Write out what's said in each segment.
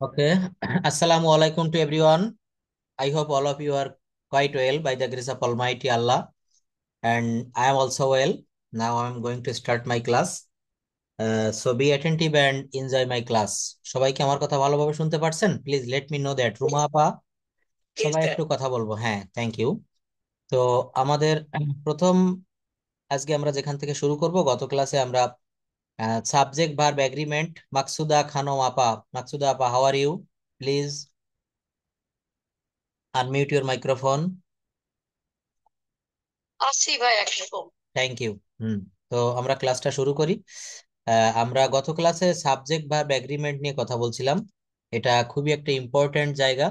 Okay. Assalamu alaikum to everyone. I hope all of you are quite well by the grace of Almighty Allah. And I am also well. Now I am going to start my class. So be attentive and enjoy my class. সবাই কি আমার কথা ভালোভাবে শুনতে পারছেন? Please let me know that. Ruma আপা, সবাই একটু কথা বলবো। হ্যাঁ, থ্যাংক ইউ। তো আমাদের প্রথম আজকে আমরা যেখান থেকে শুরু করব, গত ক্লাসে আমরা subject verb agreement Maksuda Khanam আপা। মাকসুদা আপা, how are you? Please unmute your microphone. আছি ভাই একরকম। Thank you. হুম। তো আমরা ক্লাসটা শুরু করি। আমরা গত ক্লাসে সাবজেক্ট ভার্ব এগ্রিমেন্ট নিয়ে কথা বলছিলাম। এটা খুবই একটা ইম্পর্ট্যান্ট জায়গা।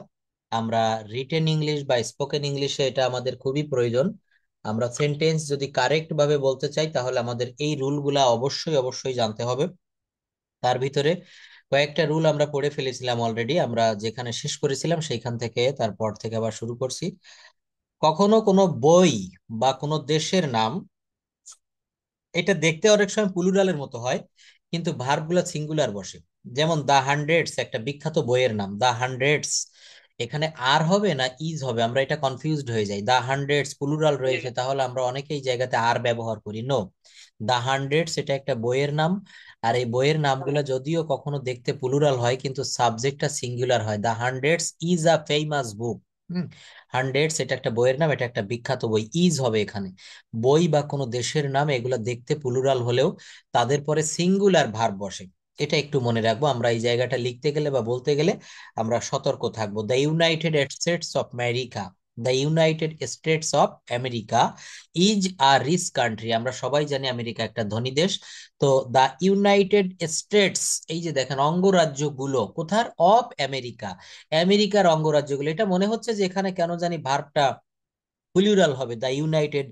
আমরা রিটেন ইংলিশ বা স্পোকেন ইংলিশে এটা আমাদের খুবই প্রয়োজন। আমরা সেন্টেন্স যদি কারেক্ট ভাবে বলতে চাই তাহলে আমাদের এই রুলগুলা অবশ্যই অবশ্যই জানতে হবে। তার ভিতরে কয়েকটা রুল আমরা পড়ে ফেলেছিলাম অলরেডি। আমরা যেখানে শেষ করেছিলাম সেইখান থেকে তারপর থেকে আবার শুরু করছি। কখনো কোনো বই বা কোনো দেশের নাম, এটা দেখতে অনেক সময় প্লুরালের মতো হয়, কিন্তু ভার্ব গুলা সিঙ্গুলার বসে। যেমন দা হান্ড্রেডস একটা বিখ্যাত বইয়ের নাম, দা হান্ড্রেডস। এখানে আর হবে না ইজ হবে, আমরা এটা কনফিউজড হয়ে যাই। দা হান্ড্রেডস প্লুরাল রয়েছে, তাহলে আমরা অনেকেই জায়গাতে আর ব্যবহার করি। নো, দা হান্ড্রেডস এটা একটা বইয়ের নাম। আর এই বইয়ের নামগুলো যদিও কখনো দেখতে প্লুরাল হয়, কিন্তু সাবজেক্টটা সিঙ্গুলার হয়। The hundreds is a famous book. Hundreds এটা একটা বইয়ের নাম, এটা একটা বিখ্যাত বই। ইজ হবে এখানে। বই বা কোনো দেশের নাম এগুলা দেখতে প্লুরাল হলেও তাদের পরে সিঙ্গুলার ভার্ব বসে। এটা একটু মনে রাখবো, আমরা এই জায়গাটা লিখতে গেলে বা বলতে গেলে আমরা সতর্ক থাকবো। The United States of America, the United States of America is a rich country. আমরা সবাই জানি আমেরিকা একটা ধনী দেশ। তো দ্য ইউনাইটেড স্টেটস, এই যে দেখেন অঙ্গরাজ্যগুলো কোথার, অফ আমেরিকা, আমেরিকার অঙ্গরাজ্যগুলো। এটা মনে হচ্ছে যে এখানে কেন জানি ভার্বটা প্লুরাল হবে, the United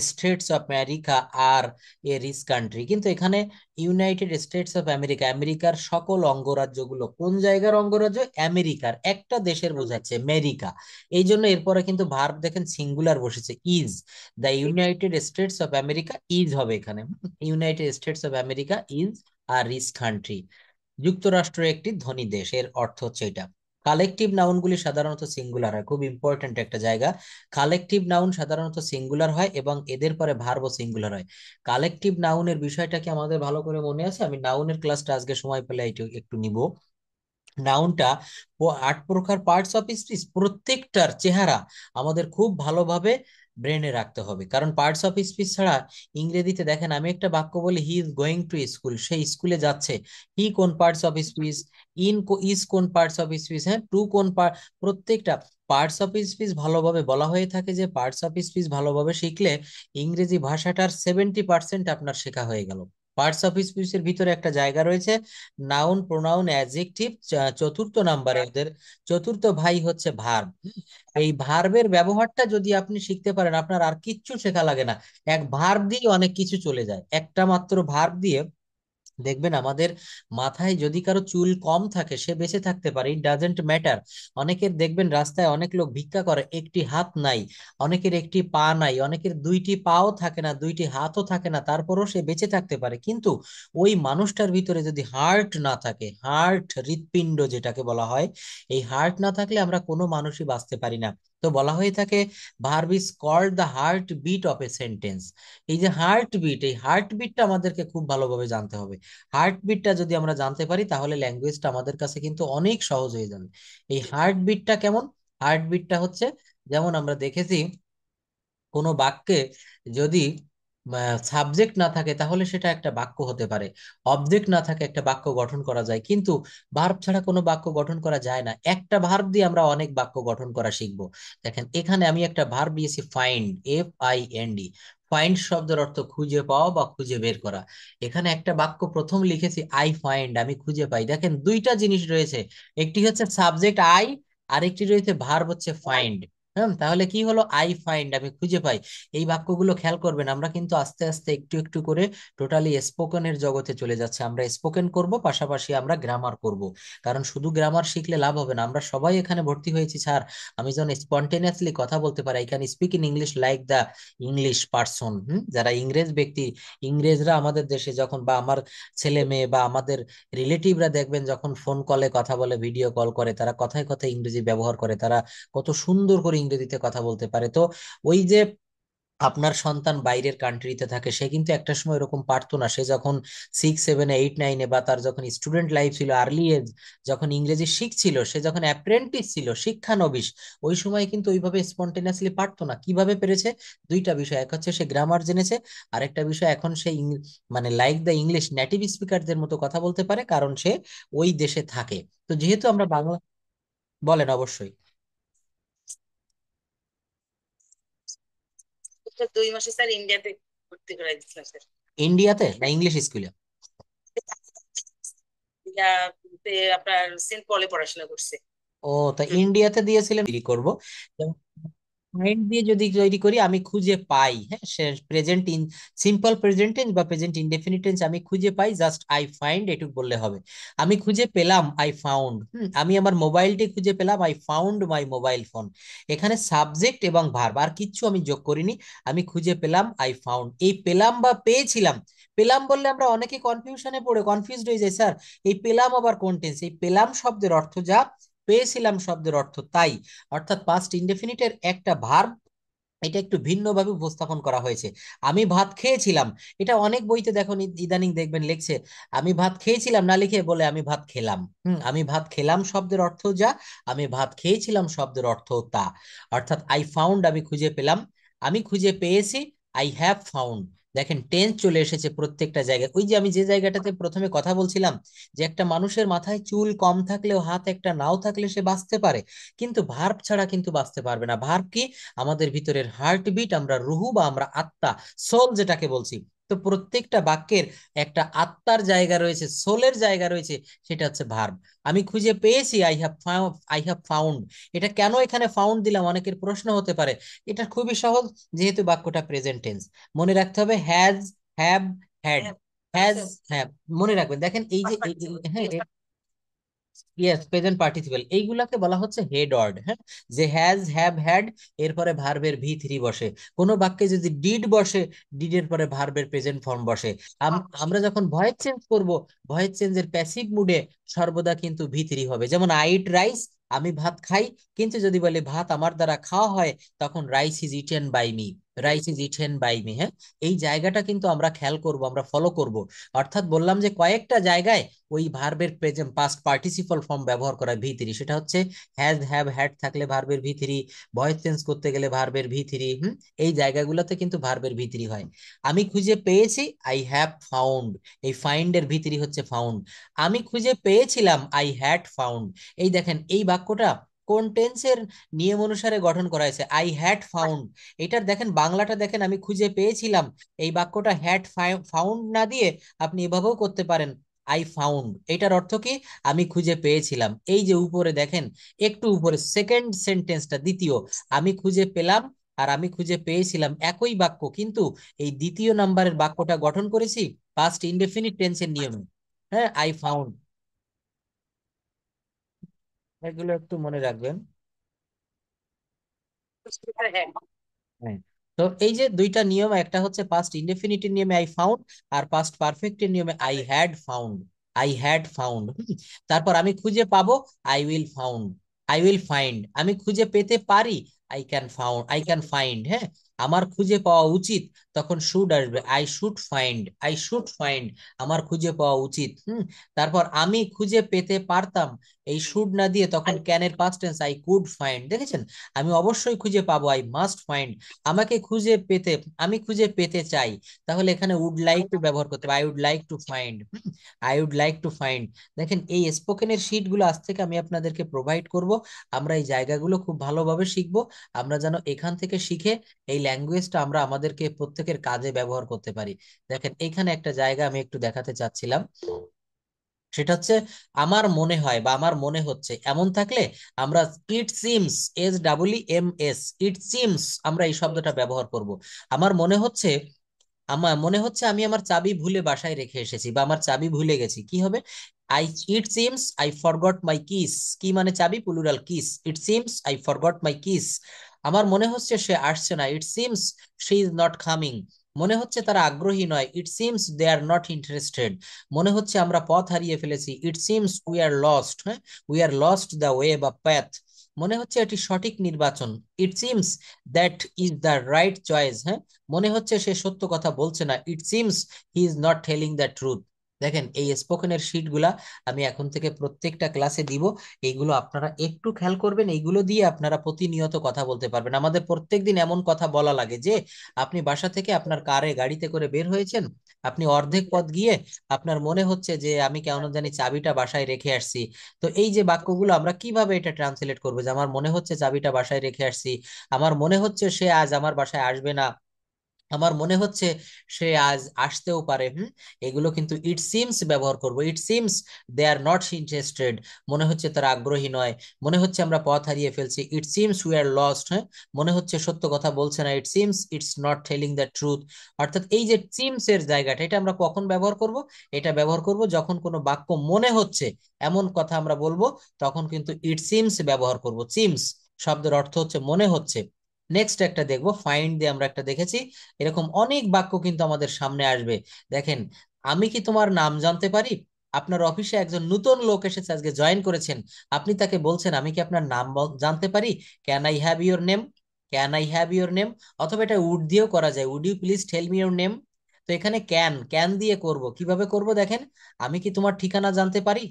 States of America are a rich country, কিন্তু এখানে ইউনাইটেড স্টেটস অফ আমেরিকা, আমেরিকার সকল অঙ্গরাজ্যগুলো। কোন জায়গার অঙ্গরাজ্য? আমেরিকার, একটা দেশের বোঝাচ্ছে আমেরিকা। এই জন্য এরপরে কিন্তু ভার্ব দেখেন সিঙ্গুলার বসেছে, is. The United States of America is হবে এখানে। United States of America is are rich country. যুক্তরাষ্ট্র একটি ধনী দেশ, এর অর্থ হচ্ছে এটা। কালেকটিভ নাউনগুলি সাধারণত সিঙ্গুলার হয়, খুব ইম্পর্টেন্ট একটা জায়গা। কালেকটিভ নাউন সাধারণত সিঙ্গুলার হয় এবং এদের পরে ভার্বও সিঙ্গুলার হয়। কালেকটিভ নাউনের বিষয়টা কি আমাদের ভালো করে মনে আছে? আমি নাউনের ক্লাসটা আজকে সময় পেলে একটু একটু নিব। নাউনটা 8 প্রকার পার্টস অফ স্পিচ, প্রত্যেকটার চেহারা আমাদের খুব ভালোভাবে ব্রেনে রাখতে হবে, কারণ পার্টস অফ স্পিচ ছাড়া ইংরেজিতে দেখেন আমি একটা বাক্য বলি he is going to school, সে স্কুলে যাচ্ছে। হি কোন পার্টস অফ স্পিচ, ইজ কোন পার্টস অফ স্পিচ, হ্যাঁ টু কোন পার্ট, প্রত্যেকটা পার্টস অফ স্পিচ ভালোভাবে বলা হয়ে থাকে। যে পার্টস অফ স্পিচ ভালোভাবে শিখলে ইংরেজি ভাষাটার 70% আপনার শেখা হয়ে গেল। পার্টস অফ স্পিচের ভিতরে একটা জায়গা রয়েছে নাউন, প্রোনাউন, অ্যাডজেক্টিভ। চতুর্থ নাম্বারে ওদের চতুর্থ ভাই হচ্ছে ভার্ব। এই ভার্বের ব্যবহারটা যদি আপনি শিখতে পারেন, আপনার আর কিচ্ছু শেখা লাগে না। এক ভার্ব দিয়ে অনেক কিছু চলে যায়, একটা মাত্র ভার্ব দিয়ে। দেখবেন আমাদের মাথায় যদি কারো চুল কম থাকে সে বেঁচে থাকতে পারে, ইট ডাজেন্ট ম্যাটার। অনেকের দেখবেন রাস্তায় অনেক লোক ভিক্ষা করে, একটি হাত নাই। অনেকের একটি পা নাই, অনেকের দুইটি পাও থাকে না, দুইটি হাতও থাকে না, তারপরও সে বেঁচে থাকতে পারে। কিন্তু ওই মানুষটার ভিতরে যদি হার্ট না থাকে, হার্ট হৃৎপিণ্ড যেটাকে বলা হয়, এই হার্ট না থাকলে আমরা কোনো মানুষই বাঁচতে পারি না। তো বলা হয়ে থাকে verb is called the heart beat of a sentence. এই যে হার্ট বিট, এই হার্ট বিটটা আমাদেরকে খুব ভালোভাবে জানতে হবে। হার্টবিটটা যদি আমরা জানতে পারি তাহলে ল্যাঙ্গুয়েজটা আমাদের কাছে কিন্তু অনেক সহজ হয়ে যাবে। এই হার্টবিটটা কেমন? হার্টবিটটা হচ্ছে, যেমন আমরা দেখেছি কোনো বাক্যে যদি সাবজেক্ট না থাকে তাহলে সেটা একটা বাক্য হতে পারে, অবজেক্ট না থাকে একটা বাক্য গঠন করা যায়, কিন্তু ভার্ব ছাড়া কোনো বাক্য গঠন করা যায় না। একটা ভার্ব দিয়ে আমরা অনেক বাক্য গঠন করা শিখবো। দেখেন এখানে আমি একটা ভার্ব দিয়েছি ফাইন্ড, FIND। ফাইন্ড শব্দের অর্থ খুঁজে পাওয়া বা খুঁজে বের করা। এখানে একটা বাক্য প্রথম লিখেছি আই ফাইন্ড, আমি খুঁজে পাই। দেখেন দুইটা জিনিস রয়েছে, একটি হচ্ছে সাবজেক্ট আই, আরেকটি রয়েছে ভার্ব হচ্ছে ফাইন্ড। হ্যাঁ, তাহলে কি হলো, আই ফাইন্ড, আমি খুঁজে পাই। এই বাক্যগুলো খেয়াল করবেন, আমরা কিন্তু আস্তে আস্তে একটু একটু করে টোটালি স্পোকেনের জগতে চলে যাচ্ছে। আমরা স্পোকেন করব, পাশাপাশি আমরা গ্রামার করব। কারণ শুধু গ্রামার শিখলে লাভ হবে না। আমরা সবাই এখানে ভর্তি হয়েছি স্যার, আমি যখন স্পন্টেনিয়াসলি কথা বলতে পারি, I can speak in English like the English person. যারা ইংরেজ ব্যক্তি, ইংরেজরা আমাদের দেশে যখন, বা আমার ছেলে মেয়ে বা আমাদের রিলেটিভরা দেখবেন যখন ফোন কলে কথা বলে, ভিডিও কল করে, তারা কথায় কথায় ইংরেজি ব্যবহার করে, তারা কত সুন্দর করে ইংরেজিতে কথা বলতে পারে। তো ওই যে আপনার সন্তান বাইরের কান্ট্রিতে থাকে, সে কিন্তু একটা সময় এরকম পারতো না। সে যখন 6, 7, 8, 9-এ, বা তার যখন স্টুডেন্ট লাইফ ছিল, আর্লি এজ, যখন ইংরেজি শিখছিল, সে যখন অ্যাপ্রেন্টিস ছিল, শিক্ষানবিশ, ওই সময় কিন্তু ওইভাবে স্পন্টেনিয়াসলি পারতো না। কিভাবে পেরেছে? দুইটা বিষয়, এক হচ্ছে সে গ্রামার জেনেছে, আরেকটা বিষয় এখন সে মানে লাইক দ্য ইংলিশ নেটিভ স্পিকারদের মতো কথা বলতে পারে, কারণ সে ওই দেশে থাকে। তো যেহেতু আমরা বাংলা, বলেন অবশ্যই। 2 মাসে স্যার ইন্ডিয়াতে ভর্তি করাই দিচ্ছিলাম স্যার। ইন্ডিয়াতে না ইংলিশ স্কুলে? ইন্ডিয়াতে আপনার সেন্ট পলে পড়াশোনা করছে। ও, তা ইন্ডিয়াতে দিয়েছিলেন করব। মাইন্ড দিয়ে যদি তৈরি করি, আমি খুঁজে পাই, হ্যাঁ, সে present in simple present tense বা প্রেজেন্ট ইনডেফিনিট টেন্স, আমি খুঁজে পাই, জাস্ট আই ফাইন্ড, এটুকু বললে হবে। আমি খুঁজে পেলাম, আই ফাউন্ড। আমি আমার মোবাইলটি খুঁজে পেলাম, I found my mobile phone. এখানে সাবজেক্ট এবং ভার্ব, আর কিচ্ছু আমি যোগ করিনি। আমি খুঁজে পেলাম, আই ফাউন্ড। এই পেলাম বা পেয়েছিলাম, পেলাম বললে আমরা অনেকে কনফিউশনে পড়ে কনফিউজড হয়ে যাই, স্যার এই পেলাম আবার কোন টেন্স? এই পেলাম শব্দের অর্থ যা, পেয়েছিলাম শব্দের অর্থ তাই। অর্থাৎ পাস্ট ইনডেফিনিটের একটা ভার্ব, এটা একটু ভিন্নভাবে উপস্থাপন করা হয়েছে। আমি ভাত খেয়েছিলাম, এটা অনেক বইতে দেখুন, ইদানিং দেখবেন লিখছে আমি ভাত খেয়েছিলাম, না লিখে বলে আমি ভাত খেলাম। আমি ভাত খেলাম শব্দের অর্থ যা, আমি ভাত খেয়েছিলাম শব্দের অর্থ তা। অর্থাৎ আই ফাউন্ড, আমি খুঁজে পেলাম, আমি খুঁজে পেয়েছি, আই হ্যাভ ফাউন্ড। দেখেন টেন্স চলে এসেছে প্রত্যেকটা জায়গায়। ওই যে আমি যে জায়গাটাতে প্রথমে কথা বলছিলাম, যে একটা মানুষের মাথায় চুল কম থাকলেও হাত একটা নাও থাকলে সে বাঁচতে পারে, কিন্তু ভার্ব ছাড়া কিন্তু বাঁচতে পারবে না। ভার্ব কি? আমাদের ভিতরের হার্টবিট, আমরা রুহু বা আমরা আত্মা, সোল যেটাকে বলছি। তো প্রত্যেকটা বাক্যের একটা আত্মার জায়গা রয়েছে, সোলের জায়গা রয়েছে, সেটা হচ্ছে ভার্ব। আমি খুঁজে পেয়েছি, আই হ্যাভ ফাউন্ড। এটা কেন এখানে ফাউন্ড দিলাম, অনেকের প্রশ্ন হতে পারে। এটা খুবই সহজ, যেহেতু বাক্যটা প্রেজেন্ট টেন্স। মনে রাখতে হবে হ্যাজ, হ্যাভ, হ্যাড। হ্যাঁ হ্যাজ, স্যার। হ্যাঁ, মনে রাখবেন। দেখেন এই যে হ্যাঁ, ইয়েস, প্রেজেন্ট পার্টিসিপেল, এইগুলাকে বলা হচ্ছে হেড ওয়ার্ড। হ্যাঁ, যে হ্যাজ, হ্যাভ, হ্যাড, এরপরে ভার্বের ভি 3 বসে। কোনো বাক্যে যদি ডিড বসে, ডিডের পরে ভার্বের প্রেজেন্ট ফর্ম বসে। আমরা যখন ভয়েস চেঞ্জ করব, ভয়েস চেঞ্জের প্যাসিভ মুডে সর্বদা কিন্তু ভি 3 হবে। যেমন আই ইট রাইস, আমি ভাত খাই। কিন্তু যদি বলে ভাত আমার দ্বারা খাওয়া হয়, তখন rice is eaten by me, rice is eaten by me. হ্যাঁ, এই জায়গাটা কিন্তু আমরা খেয়াল করব, আমরা ফলো করব। অর্থাৎ বললাম যে কয়েকটা জায়গায় ওই ভার্বের প্রেজেন্ট পাস্ট পার্টিসিপল ফর্ম ব্যবহার করা ভি 3, সেটা হচ্ছে হ্যাজ, হ্যাভ, হ্যাড থাকলে ভার্বের ভি 3, ভয়েস চেঞ্জ করতে গেলে ভার্বের ভি 3। এই জায়গাগুলোতে কিন্তু ভার্বের ভি 3 হয়। আমি খুঁজে পেয়েছি, আই হ্যাভ ফাউন্ড, এই ফাইন্ড এর ভি 3 হচ্ছে ফাউন্ড। আমি খুঁজে পেয়েছিলাম, আই হ্যাড ফাউন্ড। এই দেখেন এই বাক্যটা কোন টেন্সের নিয়ম অনুসারে গঠন করা হয়েছে, আই হ্যাড ফাউন্ড। এটার দেখেন বাংলাটা দেখেন, আমি খুঁজে পেয়েছিলাম। এই বাক্যটা হ্যাড ফাউন্ড না দিয়ে আপনি এভাবেও করতে পারেন, আই ফাউন্ড। এটার অর্থ কি? আমি খুঁজে পেয়েছিলাম। এই যে উপরে দেখেন, একটু উপরে সেকেন্ড সেন্টেন্সটা, দ্বিতীয়, আমি খুঁজে পেলাম আর আমি খুঁজে পেয়েছিলাম একই বাক্য, কিন্তু এই দ্বিতীয় নাম্বারের বাক্যটা গঠন করেছি পাস্ট ইনডেফিনিট টেন্সের নিয়মে। হ্যাঁ, আই ফাউন্ড, এগুলো একটু মনে রাখবেন। হ্যাঁ হ্যাঁ, তো এই যে দুইটা নিয়ম, একটা হচ্ছে পাস্ট ইনডেফিনিটের নিয়মে আই ফাউন্ড, আর পাস্ট পারফেক্টের নিয়মে I had found. I had found. তারপর আমি খুঁজে পাবো, I will found, I will find. আমি খুঁজে পেতে পারি, আই ক্যান ফাইন্ড। হ্যাঁ, আমার খুঁজে পাওয়া উচিত, তখন শুড আসবে, I should find, I should find. আমার খুঁজে পাওয়া উচিত। তারপর আমি খুঁজে পেতে পারতাম, এই শুড না দিয়ে তখন ক্যানের past tense, I could find. দেখেছেন, আমি অবশ্যই খুঁজে পাবো, আই মাস্ট ফাইন্ড। আমাকে খুঁজে পেতে, আমি খুঁজে পেতে চাই, তাহলে এখানে উড লাইক টু ব্যবহার করতে হবে, I would like to find. I would like to find. দেখেন এই স্পোকেনের শিট গুলো আজ থেকে আমি আপনাদেরকে প্রোভাইড করব। আমরা এই জায়গাগুলো খুব ভালোভাবে শিখবো, আমরা যেন এখান থেকে শিখে এই ল্যাঙ্গুয়েজটা আমরা আমাদেরকে প্রত্যেকের কাজে ব্যবহার করতে পারি। দেখেন এখানে একটা জায়গা আমি একটু দেখাতে চাচ্ছিলাম। সেটা হচ্ছে আমার মনে হয় বা আমার মনে হচ্ছে, এমন থাকলে আমরা it seems, SEEMS, it seems, আমরা এই শব্দটা ব্যবহার করব। আমার মনে হচ্ছে, আমি আমার চাবি ভুলে বাসায় রেখে এসেছি বা আমার চাবি ভুলে গেছি, কি হবে? I it seems I forgot my keys. কি মানে চাবি, plural keys. It seems I forgot my keys. আমার মনে হচ্ছে সে আসছে না, it seems she is not coming. মনে হচ্ছে তারা আগ্রহী নয়, it seems they are not interested. মনে হচ্ছে আমরা পথ হারিয়ে ফেলেছি, it seems we are lost. হ্যাঁ, we are lost the way বা প্যাথ। মনে হচ্ছে এটি সঠিক নির্বাচন, it seems that is the right choice. হ্যাঁ, মনে হচ্ছে সে সত্য কথা বলছে না, it seems he is not telling the truth. দেখেন এই স্পোকেনের শিট গুলা আমি এখন থেকে প্রত্যেকটা ক্লাসে দিব। এইগুলো আপনারা একটু খেয়াল করবেন, এইগুলো দিয়ে আপনারা প্রতিনিয়ত কথা বলতে পারবেন। আমাদের প্রত্যেকদিন এমন কথা বলা লাগে যে আপনি বাসা থেকে আপনার কারে গাড়িতে করে বের হয়েছেন, আপনি অর্ধেক পথ গিয়ে আপনার মনে হচ্ছে যে আমি কেমন জানি চাবিটা বাসায় রেখে আসছি। তো এই যে বাক্যগুলো আমরা কিভাবে এটা ট্রান্সলেট করবো, যে আমার মনে হচ্ছে চাবিটা বাসায় রেখে আসছি, আমার মনে হচ্ছে সে আজ আমার বাসায় আসবে না, আমার মনে হচ্ছে সে আজ আসতেও পারে। এগুলো কিন্তু ইট সিমস ব্যবহার করব। It seems they are not interested, মনে হচ্ছে তারা আগ্রহী নয়। মনে হচ্ছে আমরা পথ হারিয়ে ফেলছি, ইট সিমস উই আর লস্ট। হ্যাঁ, মনে হচ্ছে সত্য কথা বলছে না, it seems it's not telling the truth. অর্থাৎ এই যে সিমস এর জায়গাটা, এটা আমরা কখন ব্যবহার করব? এটা ব্যবহার করব যখন কোনো বাক্য মনে হচ্ছে এমন কথা আমরা বলবো, তখন কিন্তু ইট সিমস ব্যবহার করব। সিমস শব্দের অর্থ হচ্ছে মনে হচ্ছে। নেক্সট একটা দেখবো, ফাইন্ড দিয়ে আমরা একটা দেখেছি। এরকম অনেক বাক্য কিন্তু আমাদের সামনে আসবে। দেখেন, আমি কি তোমার নাম জানতে পারি? আপনার অফিসে একজন নতুন লোক এসেছে, আজকে জয়েন করেছেন, আপনি তাকে বলছেন আমি কি আপনার নাম জানতে পারি? Can I have your name? Can I have your name? অথবা এটা উড দিয়েও করা যায়, would you please tell me your name? তো এখানে ক্যান ক্যান দিয়ে করব, কিভাবে করব দেখেন। আমি কি তোমার ঠিকানা জানতে পারি?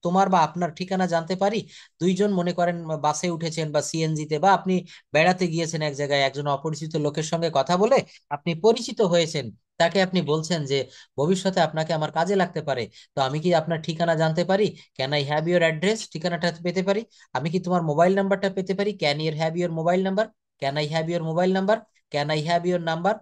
তোমার বা আপনার ঠিকানা জানতে পারি। দুইজন মনে করেন বাসে উঠেছেন বা সিএনজি তে, বা আপনি বেড়াতে গিয়েছেন এক জায়গায়, একজন অপরিচিত লোকের সঙ্গে কথা বলে আপনি পরিচিত হয়েছেন। তাকে আপনি বলছেন যে ভবিষ্যতে আপনাকে আমার কাজে লাগতে পারে, তো আমি কি আপনার ঠিকানা জানতে পারি? Can I have your address? ঠিকানাটা পেতে পারি। আমি কি তোমার মোবাইল নাম্বারটা পেতে পারি? Can your have your mobile number? Can I have your mobile number? Can I have your number?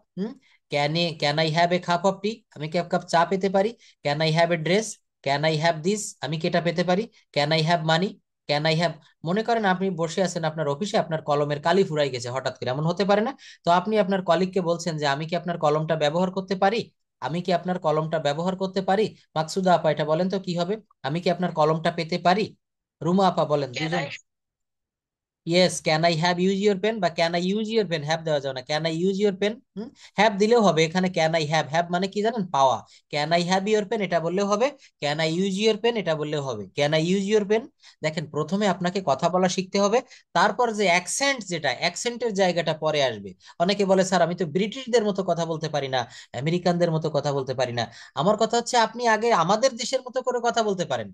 Can I have a cup of tea? আমি কি এক কাপ চা পেতে পারি? Can I have a dress? Can I have this? আমি কি এটা পেতে পারি? Can I have money? Can I have, মনে করেন আপনি বসে আছেন আপনার অফিসে, আপনার কলমের কালি ফুরাই গেছে হঠাৎ করে, এমন হতে পারে না? তো আপনি আপনার কলিগকে বলছেন যে আমি কি আপনার কলমটা ব্যবহার করতে পারি? আমি কি আপনার কলমটা ব্যবহার করতে পারি? মাকসুদা আপা এটা বলেন তো কি হবে? আমি কি আপনার কলমটা পেতে পারি? রুমা আপা বলেন, ক্যান দুইজন। I yes, can I have use your pen, বা can I use your pen, have দেওয়া যাবে না, can I use your pen. Have দিলেও হবে, এখানে ক্যান আই হ্যাভ, হ্যাভ মানে কি জানেন, পাওয়া। Can I have your pen এটা বললেও হবে, can I use your pen এটা বললেও হবে, can I use your pen. দেখেন প্রথমে আপনাকে কথা বলা শিখতে হবে, তারপর যে অ্যাকসেন্ট, যেটা অ্যাকসেন্টের জায়গাটা পরে আসবে। অনেকে বলে স্যার আমি তো ব্রিটিশদের মতো কথা বলতে পারি না, আমেরিকানদের মতো কথা বলতে পারি না। আমার কথা হচ্ছে আপনি আগে আমাদের দেশের মতো করে কথা বলতে পারেন।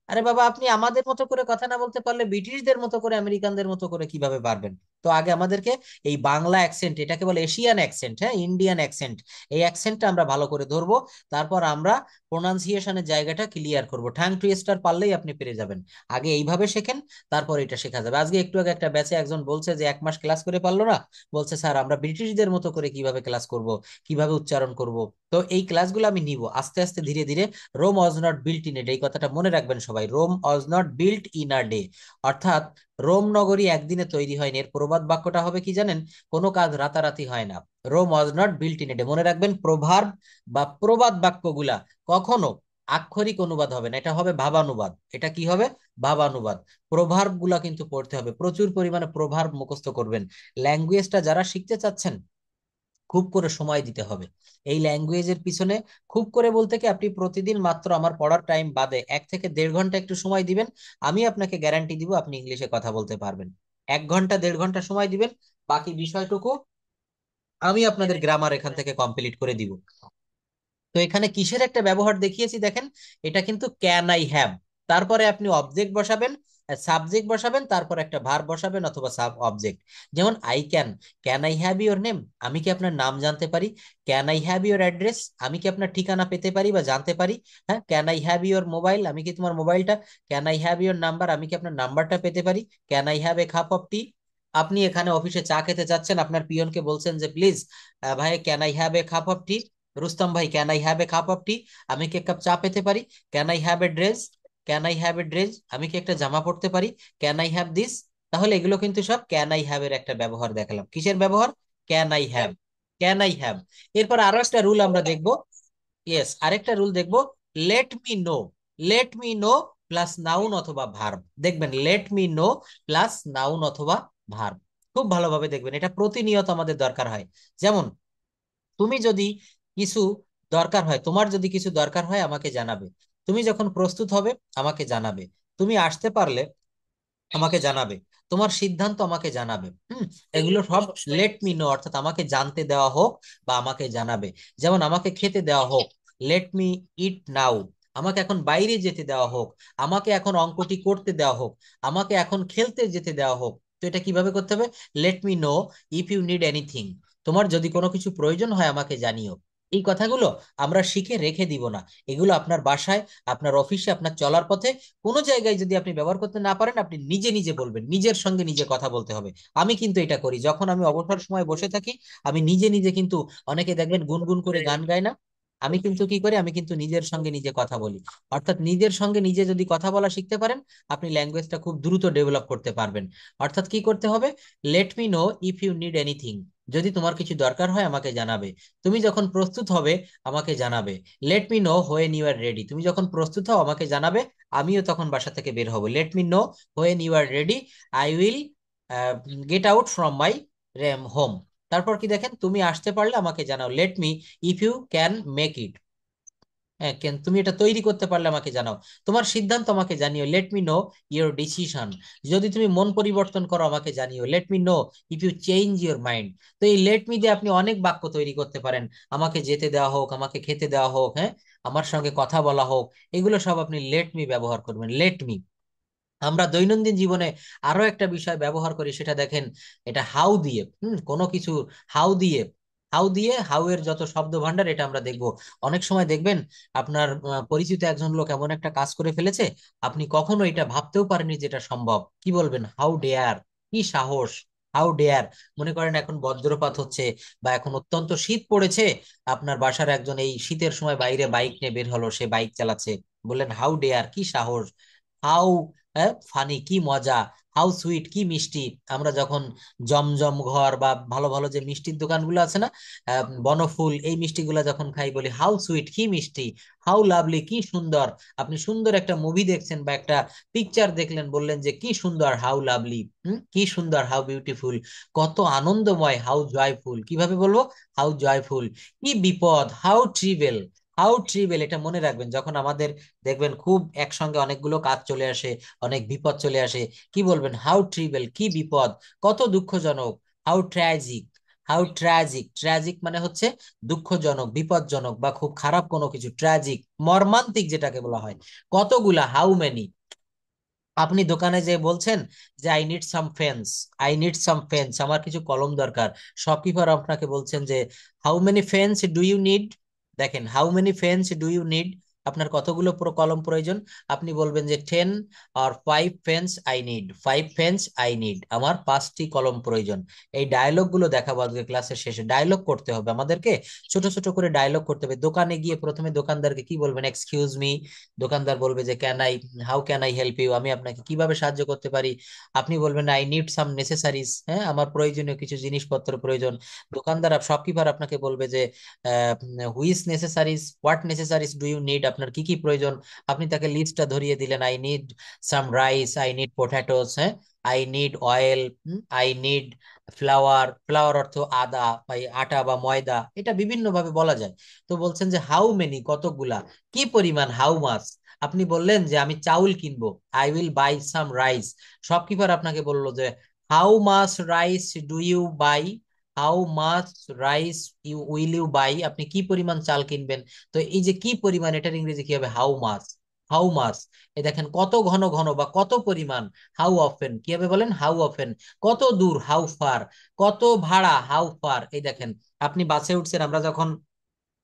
আরে বাবা, আপনি আমাদের মতো করে কথা না বলতে পারলে ব্রিটিশদের মতো করে, আমেরিকানদের মতো করে কিভাবে পারবেন? তো আগে আমাদেরকে এই বাংলা অ্যাকসেন্ট, এটাকে বলে এশিয়ান অ্যাকসেন্ট, হ্যাঁ, ইন্ডিয়ান অ্যাকসেন্ট, এই অ্যাকসেন্টটা আমরা ভালো করে ধরবো। তারপর আমরা প্রোনাউন্সিয়েশনের জায়গাটা ক্লিয়ার করব। ঠাং টুইস্টার পারলেই আপনি পেরে যাবেন। আগে এইভাবে শেখেন, তারপর এটা শেখা যাবে। আজকে একটু আগে একটা ব্যাচে একজন বলছে যে 1 মাস ক্লাস করে পারলো না, বলছে স্যার আমরা ব্রিটিশদের মতো করে কিভাবে ক্লাস করব, কিভাবে উচ্চারণ করব। তো এই ক্লাসগুলো আমি নিব আস্তে আস্তে, ধীরে ধীরে। Rome was not built in a day, এই কথাটা মনে রাখবেন সবাই, Rome was not built in a day. অর্থাৎ রোম নগরী একদিনে তৈরি হয়নি। এর প্রবাদ বাক্যটা হবে কি জানেন? কোনো কাজ রাতারাতি হয় না। Rome was not built in a day, মনে রাখবেন। প্রভার্ব বা প্রবাদ বাক্যগুলা কখনো আক্ষরিক অনুবাদ হবে না, এটা হবে ভাবানুবাদ। এটা কি হবে? ভাবানুবাদ। প্রভার্ব গুলা কিন্তু পড়তে হবে, প্রচুর পরিমাণে প্রভার্ব মুখস্থ করবেন। ল্যাঙ্গুয়েজটা যারা শিখতে চাচ্ছেন, খুব করে সময় দিতে হবে এই ল্যাঙ্গুয়েজের পিছনে। খুব করে বলতে কি, আপনি প্রতিদিন মাত্র আমার পড়ার টাইম বাদে 1 থেকে 1.5 ঘন্টা একটু সময় দিবেন, আমি আপনাকে গ্যারান্টি দিব আপনি ইংলিশে কথা বলতে পারবেন। 1 ঘন্টা 1.5 ঘন্টা সময় দিবেন, বাকি বিষয়টুকু আমি আপনাদের গ্রামার এখান থেকে কমপ্লিট করে দিব। তো এখানে কিসের একটা ব্যবহার দেখিয়েছি দেখেন, এটা কিন্তু ক্যান আই হ্যাভ, তারপরে আপনি অবজেক্ট বসাবেন, সাবজেক্ট বসাবেন, তারপর একটা ভার্ব বসাবেন অথবা সাব অবজেক্ট। যেমন I can, can I have your name? আমি কি আপনার নাম জানতে পারি? Can I have your address? আমি কি আপনার ঠিকানা পেতে পারি বা জানতে পারি? হ্যাঁ, can I have your mobile? আমি কি তোমার মোবাইলটা? Can I have your number? আমি কি আপনার নাম্বারটা পেতে পারি? Can I have a cup of tea? আপনি এখানে অফিসে চা খেতে যাচ্ছেন, আপনার পিয়নকে বলছেন যে প্লিজ ভাই can I have a cup of tea? Rustam ভাই, can I have a cup of tea? আমি কি এক কাপ চা পেতে পারি? Can I have a dress? Can I have a dress? আমি কি একটা জামা পরতে পারি? Can I have this? তাহলে এগুলো কিন্তু সব ক্যান আই হ্যাভ এর একটা ব্যবহার দেখালাম। কিসের ব্যবহার? Can I have. Can I have. এরপর আরো একটা রুল আমরা দেখবো। ইয়েস, আরেকটা রুল দেখবো। Late me no. Late me no plus noun অথবা ভার্ব। দেখবেন late me no plus noun অথবা ভার্ব। খুব ভালোভাবে দেখবেন, এটা প্রতিনিয়ত আমাদের দরকার হয়। যেমন তুমি যদি কিছু দরকার হয়, তোমার যদি কিছু দরকার হয় আমাকে জানাবে। তুমি যখন প্রস্তুত হবে আমাকে জানাবে। তুমি আসতে পারলে আমাকে জানাবে। তোমার সিদ্ধান্ত আমাকে জানাবে। এগুলো এগুলো সব সবসময় লেট মি বলছে। নো, অর্থাৎ আমাকে জানতে দেওয়া হোক বা আমাকে জানাবে। যেমন আমাকে খেতে দেওয়া হোক, লেট মি ইট নাও। আমাকে এখন বাইরে যেতে দেওয়া হোক, আমাকে এখন অঙ্কটি করতে দেওয়া হোক, আমাকে এখন খেলতে যেতে দেওয়া হোক। তো এটা কিভাবে করতে হবে? Let me know if you need anything. তোমার যদি কোনো কিছু প্রয়োজন হয় আমাকে জানিও। এই কথাগুলো আমরা শিখে রেখে দিব না। এগুলো আপনার বাসায়, আপনার অফিসে, আপনার চলার পথে কোনো জায়গায় যদি আপনি ব্যবহার করতে না পারেন, আপনি নিজে নিজে বলবেন, নিজের সঙ্গে নিজে কথা বলতে হবে। আমি কিন্তু এটা করি, যখন আমি অবসর সময় বসে থাকি আমি নিজে নিজে কিন্তু, অনেকে দেখবেন গুনগুন করে গান গায় না, আমি কিন্তু কি করি, আমি কিন্তু নিজের সঙ্গে নিজে কথা বলি। অর্থাৎ নিজের সঙ্গে নিজে যদি কথা বলা শিখতে পারেন, আপনি ল্যাঙ্গুয়েজটা খুব দ্রুত ডেভেলপ করতে পারবেন। অর্থাৎ কি করতে হবে? Let me know if you need anything. যদি তোমার কিছু দরকার হয় আমাকে জানাবে। তুমি যখন প্রস্তুত হবে আমাকে জানাবে। Let me know when you are ready. তুমি যখন প্রস্তুত হও আমাকে জানাবে, আমিও তখন বাসা থেকে বের হব। Let me know when you are ready, I will get out from my home. তারপর কি দেখেন, তুমি আসতে পারলে আমাকে জানাও। Let me if you can make it. হ্যাঁ, কেন তুমি এটা তৈরি করতে পারলে আমাকে জানাও। তোমার সিদ্ধান্ত আমাকে জানিও। Let me know your decision. যদি তুমি মন পরিবর্তন করো আমাকে জানিও। Let me know if you change your mind. তো এই লেট মি দিয়ে আপনি অনেক বাক্য তৈরি করতে পারেন। আমাকে যেতে দেওয়া হোক, আমাকে খেতে দেওয়া হোক, হ্যাঁ, আমার সঙ্গে কথা বলা হোক, এগুলো সব আপনি লেট মি ব্যবহার করবেন। Let me. আমরা দৈনন্দিন জীবনে আরো একটা বিষয় ব্যবহার করি, সেটা দেখেন, এটা হাউ দিয়ে। কোনো কিছু হাউ দিয়ে, হাউ দিয়ে, হাউ এর যত শব্দ ভান্ডার এটা আমরা দেখব। অনেক সময় দেখবেন আপনার পরিচিত একজন লোক এমন একটা কাজ করে ফেলেছে, আপনি কখনো এটা ভাবতেও পারেননি যেটা সম্ভব। কি বলবেন? How dare. কি সাহস! How dare. মনে করেন এখন বজ্রপাত হচ্ছে বা এখন অত্যন্ত শীত পড়েছে, আপনার বাসার একজন এই শীতের সময় বাইরে বাইক নিয়ে বের হলো, সে বাইক চালাচ্ছে, বললেন হাউ ডেয়ার, কি সাহস! হাউ ফানি, কি মজা! হাউ সুইট, কি মিষ্টি! আমরা যখন জমজম ঘর বা ভালো ভালো যে মিষ্টির দোকানগুলো আছে না, বনফুল, এই মিষ্টিগুলো যখন খাই বলি হাউ সুইট, কি মিষ্টি! হাউ লাভলি, কি সুন্দর! আপনি সুন্দর একটা মুভি দেখছেন বা একটা পিকচার দেখলেন, বললেন যে কি সুন্দর, হাউ লাভলি। কি সুন্দর, হাউ বিউটিফুল! কত আনন্দময়, হাউ জয়ফুল! কিভাবে বলবো? How joyful! কি বিপদ, হাউ ট্রিভেল! হাউ ট্রিভেল, এটা মনে রাখবেন যখন আমাদের দেখবেন খুব একসঙ্গে অনেকগুলো কাজ চলে আসে, অনেক বিপদ চলে আসে, কি বলবেন? হাউ ট্রিবেল, কি বিপদ! কত দুঃখজনক! How tragic! How tragic! Tragic মানে হচ্ছে দুঃখজনক, বিপজ্জনক বা খুব খারাপ কোনো কিছু। ট্র্যাজিক, মর্মান্তিক যেটাকে বলা হয়। কতগুলা, হাউ মেনি! আপনি দোকানে যে বলছেন যে I need some pens, I need some pens, আমার কিছু কলম দরকার। শপকিপার আপনাকে বলছেন যে how many pens do you need? দেখেন, how many pens do you need, আপনার কতগুলো পুরো কলম প্রয়োজন? আপনি বলবেন যে 10 আর 5 pens I need, 5 pens I need, আমার 5টি কলম প্রয়োজন। এই ডায়লগ গুলো দেখাবো আজকে ক্লাসের শেষে। ডায়লগ করতে হবে আমাদেরকে, ছোট ছোট করে ডায়লগ করতে হবে। দোকানে গিয়ে প্রথমে দোকানদারকে কি বলবেন? Excuse me. দোকানদার বলবে যে can I, how can I help you, আমি আপনাকে কিভাবে সাহায্য করতে পারি? আপনি বলবেন আই নিড সাম নেসেসারিজ, হ্যাঁ, আমার প্রয়োজনীয় কিছু জিনিসপত্র প্রয়োজন। দোকানদার, শপকিপার আপনাকে বলবে যে which necessaries, what necessaries do you need, আপনার কি কি প্রয়োজন? আপনি তাকে লিস্টটা ধরিয়ে দিলেন, I need some rice, I need potatoes, হ্যাঁ, I need oil, I need flour. Flour অর্থ আদা বা এই আটা বা ময়দা, এটা বিভিন্ন ভাবে বলা যায়। তো বলছেন যে হাউ মেনি, কতগুলা। কি পরিমাণ, হাউ মাছ। আপনি বললেন যে আমি চাউল কিনবো, I will buy some rice. Shopkeeper আপনাকে বললো যে how much rice do you buy, how much rice you will you buy, আপনি কি পরিমাণ চাল কিনবেন? তো এই যে কি পরিমাণ, এটার ইংরেজি কি হবে? How much. How much. এই দেখেন, কত ঘন ঘন বা কত পরিমাণ। হাউ অফেন, কি হবে বলেন? How often. কত দূর, হাউ ফার। কত ভাড়া, হাউ ফার। এই দেখেন, আপনি বাসে উঠছেন, আমরা যখন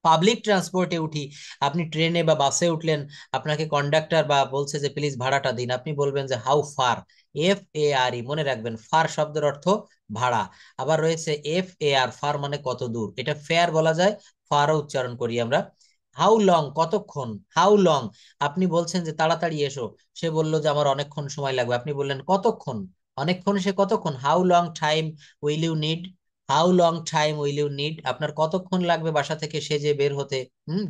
পাবলিক ট্রান্সপোর্টে উঠি, আপনি ট্রেনে বা বাসে উঠলেন, আপনাকে কন্ডাক্টর বা বলছে যে প্লিজ ভাড়াটা দিন, আপনি বলবেন যে হাউ ফার। FARE, মনে রাখবেন, ফার শব্দের অর্থ ভাড়া। আবার রয়েছে FAR, ফার মানে কত দূর, এটা ফেয়ার বলা যায়, ফারও উচ্চারণ করি আমরা। হাউ লং, কতক্ষণ, হাউ লং। আপনি বলছেন যে তাড়াতাড়ি এসো, সে বললো যে আমার অনেকক্ষণ সময় লাগবে, আপনি বললেন কতক্ষণ, অনেকক্ষণ, সে কতক্ষণ, how long time will you need, how long time will you need, আপনার কতক্ষণ লাগবে বাসা থেকে সেজে বের হতে,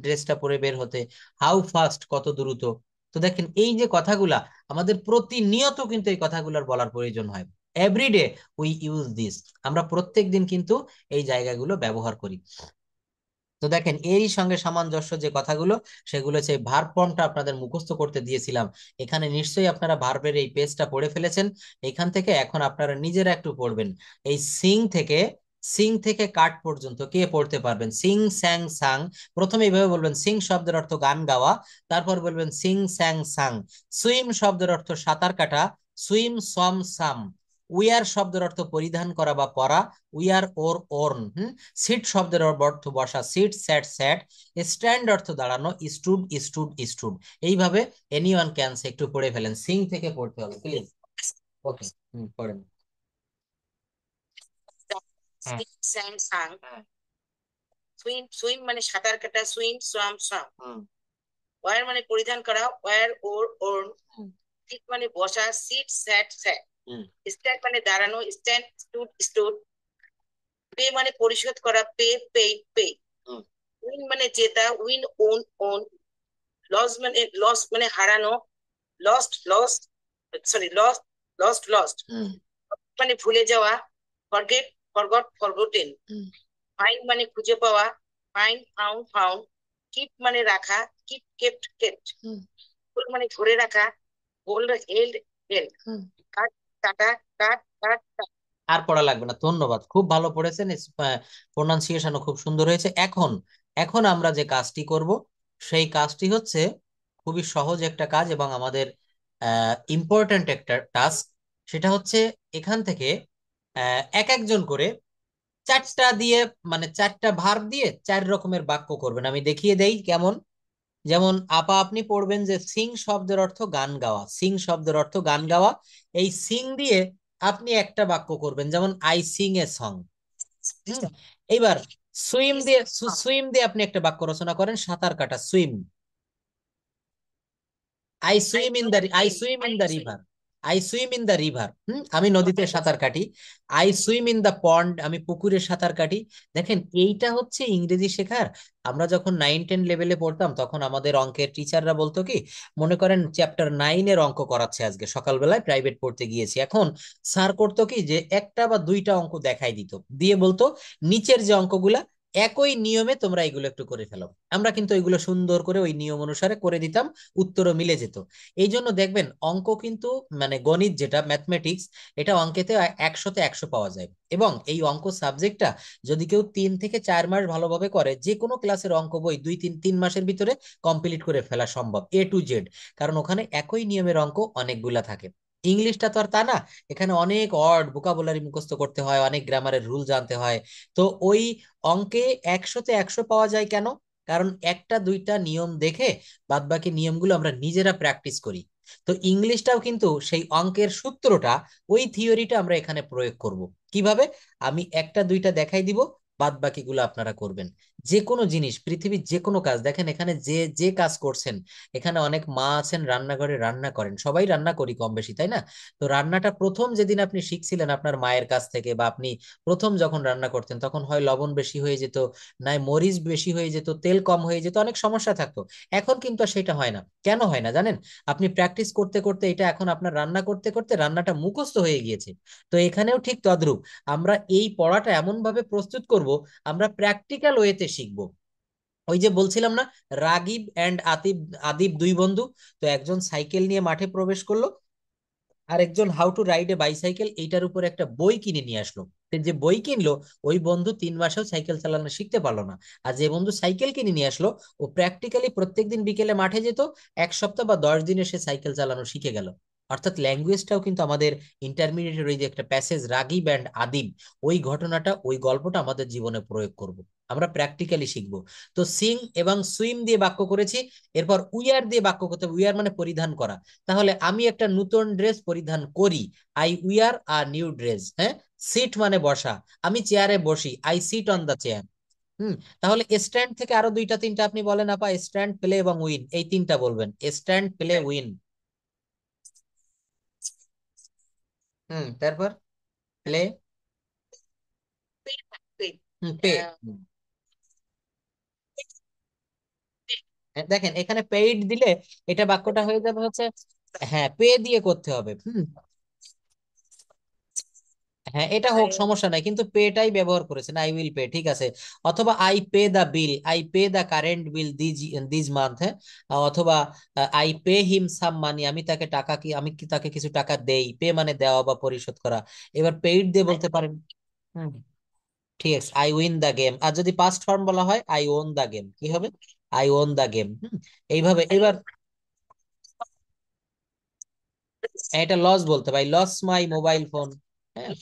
ড্রেসটা পরে বের হতে, হাউ ফাস্ট, কত দ্রুত। তো দেখেন এই যে কথাগুলা, আমাদের প্রতিনিয়ত কিন্তু এই কথাগুলোর বলার প্রয়োজন হয়। এভরিডে উই ইউজ দিস, আমরা প্রত্যেক দিন কিন্তু এই জায়গাগুলো ব্যবহার করি। তো দেখেন এরই সঙ্গে সামঞ্জস্য যে কথাগুলো, সেগুলো হচ্ছে ভার্ব ফর্মটা আপনাদের মুখস্থ করতে দিয়েছিলাম। এখানে নিশ্চয়ই আপনারা ভার্বের এই পেজটা পড়ে ফেলেছেন। এখান থেকে এখন আপনারা নিজেরা একটু পড়বেন। এই সিং থেকে কাট পর্যন্ত কে পড়তে পারবেন? সিং স্যাং সাং, প্রথমে এইভাবে বলবেন, সিং শব্দের অর্থ গান গাওয়া, তারপর বলবেন সিং স্যাং সাং। সুইম শব্দের অর্থ সাঁতার কাটা, সুইম সম সাম। উইয়ার শব্দের অর্থ পরিধান করা বা পরা, উইয়ার ওর ওর্ন। সিট শব্দের অর্থ বসা, সিট স্যাট স্যাট। স্ট্যান্ড অর্থ দাঁড়ানো, স্টুড স্টুড স্টুড। এইভাবে এনিওয়ান ক্যান সে, একটু পড়ে ফেলেন, সিং থেকে পড়তে হবে প্লিজ। ওকে, পড়েন। হ্যাঁ। স্যাং সাং। সুইম সুইম মানে সাঁতার কাটা, সুইম সোয়াম সোয়াম। হুম। ওয়ার মানে পরিধান করা, ওয়ার ওর ওর্ন। হুম। সিট মানে বসা, সিট স্যাট স্যাট। হুম। স্ট্যান্ড মানে দাঁড়ানো, স্ট্যান্ড স্টুড স্টুড। পে মানে পরিশোধ করা, পে পে পে। হুম। উইন মানে জেতা, উইন ওন ওন। লস মানে হারানো, lost lost, sorry lost lost lost. হুম। মানে ভুলে যাওয়া, ফরগেট ফরগট ফরগটেন। হুম। ফাইন্ড মানে খুঁজে পাওয়া, ফাইন্ড ফাউন্ড ফাউন্ড। কিপ মানে রাখা, কিপ কেপ্ট কেপ্ট। হুম। হোল্ড মানে ধরে রাখা, হোল্ড হেল্ড হেল্ড। হুম। কাট কাটা, কাট কাট কাট। আর পড়া লাগবে না, ধন্যবাদ, খুব ভালো পড়েছেন, প্রোনাউন্সিয়েশনও খুব সুন্দর হয়েছে। এখন এখন আমরা যে কাজটি করব, সেই কাজটি হচ্ছে খুবই সহজ একটা কাজ এবং আমাদের ইম্পর্ট্যান্ট একটা টাস্ক। সেটা হচ্ছে এখান থেকে এক একজন করে চারটা দিয়ে, মানে চারটা ভার্ব দিয়ে চার রকমের বাক্য করবেন। আমি দেখিয়ে দেই কেমন। যেমন আপা আপনি পড়বেন যে সিং শব্দের অর্থ গান গাওয়া, সিং শব্দের অর্থ গান গাওয়া। এই সিং দিয়ে আপনি একটা বাক্য করবেন, যেমন আই সিং এ সং। এইবার সুইম দিয়ে আপনি একটা বাক্য রচনা করেন, সাঁতার কাটা, swim. I swim in the river, I swim in the river, আমি নদীতে সাঁতার কাটি। I swim in the pond, আমি পুকুরে সাঁতার কাটি। দেখেন এইটা হচ্ছে ইংরেজি শেখার। আমরা যখন 9-10 লেভেলে পড়তাম, তখন আমাদের অঙ্কের টিচাররা বলতো কি, মনে করেন চ্যাপ্টার 9-এর অঙ্ক করাচ্ছে আজকে, সকালবেলায় প্রাইভেট পড়তে গিয়েছি, এখন স্যার করতো কি যে একটা বা দুইটা অঙ্ক দেখাই দিত, দিয়ে বলতো নিচের যে অঙ্কগুলা একই নিয়মে তোমরা এগুলো একটু করে ফেলো। আমরা কিন্তু এগুলো সুন্দর করে ওই নিয়ম অনুসারে করে দিতাম, উত্তরও মিলে যেত। এই জন্য দেখবেন অঙ্ক কিন্তু, মানে গণিত যেটা ম্যাথমেটিক্স, এটা অঙ্কেতে 100-তে 100 পাওয়া যায়। এবং এই অঙ্ক সাবজেক্টটা যদি কেউ 3 থেকে 4 মাস ভালোভাবে করে, যে কোনো ক্লাসের অঙ্ক বই 2-3 মাসের ভিতরে কমপ্লিট করে ফেলা সম্ভব, A to Z। কারণ ওখানে একই নিয়মের অঙ্ক অনেকগুলা থাকে। ইংলিশটা তো আর তা না, এখানে অনেক ওয়ার্ড ভোকাবুলারি মুখস্থ করতে হয়, অনেক গ্রামারের রুল জানতে হয়। তো ওই অঙ্কে 100-তে 100 পাওয়া যায় কেন? কারণ একটা দুইটা নিয়ম দেখে বাদবাকি নিয়মগুলো আমরা নিজেরা প্র্যাকটিস করি। তো ইংলিশটাও কিন্তু সেই অঙ্কের সূত্রটা, ওই থিওরিটা আমরা এখানে প্রয়োগ করব। কিভাবে? আমি একটা দুইটা দেখাই দিব, বাদ বাকিগুলো আপনারা করবেন। যে কোনো জিনিস, পৃথিবীর যে কোনো কাজ, দেখেন এখানে যে যে কাজ করছেন, এখানে অনেক মা আছেন রান্নাঘরে রান্না করেন, সবাই রান্না করি কম বেশি, তাই না? তো রান্নাটা প্রথম যেদিন আপনি শিখছিলেন আপনার মায়ের কাছ থেকে, বা আপনি প্রথম যখন রান্না করতেন, তখন হয় লবণ বেশি হয়ে যেত, নাই মরিচ বেশি হয়ে যেত, তেল কম হয়ে যেত, অনেক সমস্যা থাকতো। এখন কিন্তু আর সেটা হয় না। কেন হয় না জানেন? আপনি প্র্যাকটিস করতে করতে এটা এখন আপনার রান্না করতে করতে রান্নাটা মুখস্থ হয়ে গিয়েছে। তো এখানেও ঠিক তদ্রূপ, আমরা এই পড়াটা এমন ভাবে প্রস্তুত করব, আমরা প্র্যাকটিক্যাল ওয়েতে শিখবো। ওই যে বলছিলাম না, রাগিব এন্ড আতিব, আদিব দুই বন্ধু। তো একজন সাইকেল নিয়ে মাঠে প্রবেশ করলো, আর একজন how to ride A bicycle এইটার উপর একটা বই কিনে নিয়ে আসলো। তো যে বই কিনলো, ওই বন্ধু 3 মাসেও সাইকেল চালানো শিখতে পারলো না। আর যে বন্ধু সাইকেল কিনে নিয়ে আসলো, ও প্র্যাকটিক্যালি প্রত্যেকদিন বিকেলে মাঠে যেত, 1 সপ্তাহ বা 10 দিনে সে সাইকেল চালানো শিখে গেল। অর্থাৎ ল্যাঙ্গুয়েজটাও কিন্তু আমাদের ইন্টারমিডিয়েটের ওই যে একটা প্যাসেজ রাগিব অ্যান্ড আদিব, ওই ঘটনাটা, ওই গল্পটা আমাদের জীবনে প্রয়োগ করব। আমরা প্র্যাকটিক্যালি শিখবো। তো সিং এবং সুইম দিয়ে বাক্য করেছি। এরপর উইয়ার দিয়ে বাক্য করতে হবে। উইয়ার মানে পরিধান করা। তাহলে আমি একটা নতুন ড্রেস পরিধান করি, I wear a new dress. হ্যাঁ। সিট মানে বসা, আমি চেয়ারে বসি, I sit on the chair. হুম। তাহলে স্ট্যান্ড থেকে আরো দুইটা তিনটা আপনি বলেন আপা, স্ট্যান্ড, প্লে এবং উইন, এই তিনটা বলবেন, স্ট্যান্ড, প্লে, উইন। তারপর play, Paid, paid. Pay. Uh, দেখেন এখানে পেইড দিলে এটা বাক্যটা হয়ে যাবে হচ্ছে, হ্যাঁ পে দিয়ে করতে হবে। হ্যাঁ এটা হোক, I সমস্যা নাই, কিন্তু পেটাই ব্যবহার করেছেন, আই উইল পে, ঠিক আছে। অথবা I pay the bill, I pay the current bill this this month, হ্যাঁ। অথবা আই পে হিম সাম মানি, আমি তাকে টাকা কি, আমি কি তাকে কিছু টাকা দেই, পে মানে দেওয়া বা পরিশোধ করা। এবার পেইড দিয়ে বলতে পারেন। হুম, ঠিক আছে, আই উইন দা গেম। আর যদি পাস্ট ফর্ম বলা হয়, আই ওন দা গেম, কি হবে, আই ওন দা গেম। এইভাবে এবার এটা লস বলতে পারি, লস মাই মোবাইল ফোন, হ্যাঁ।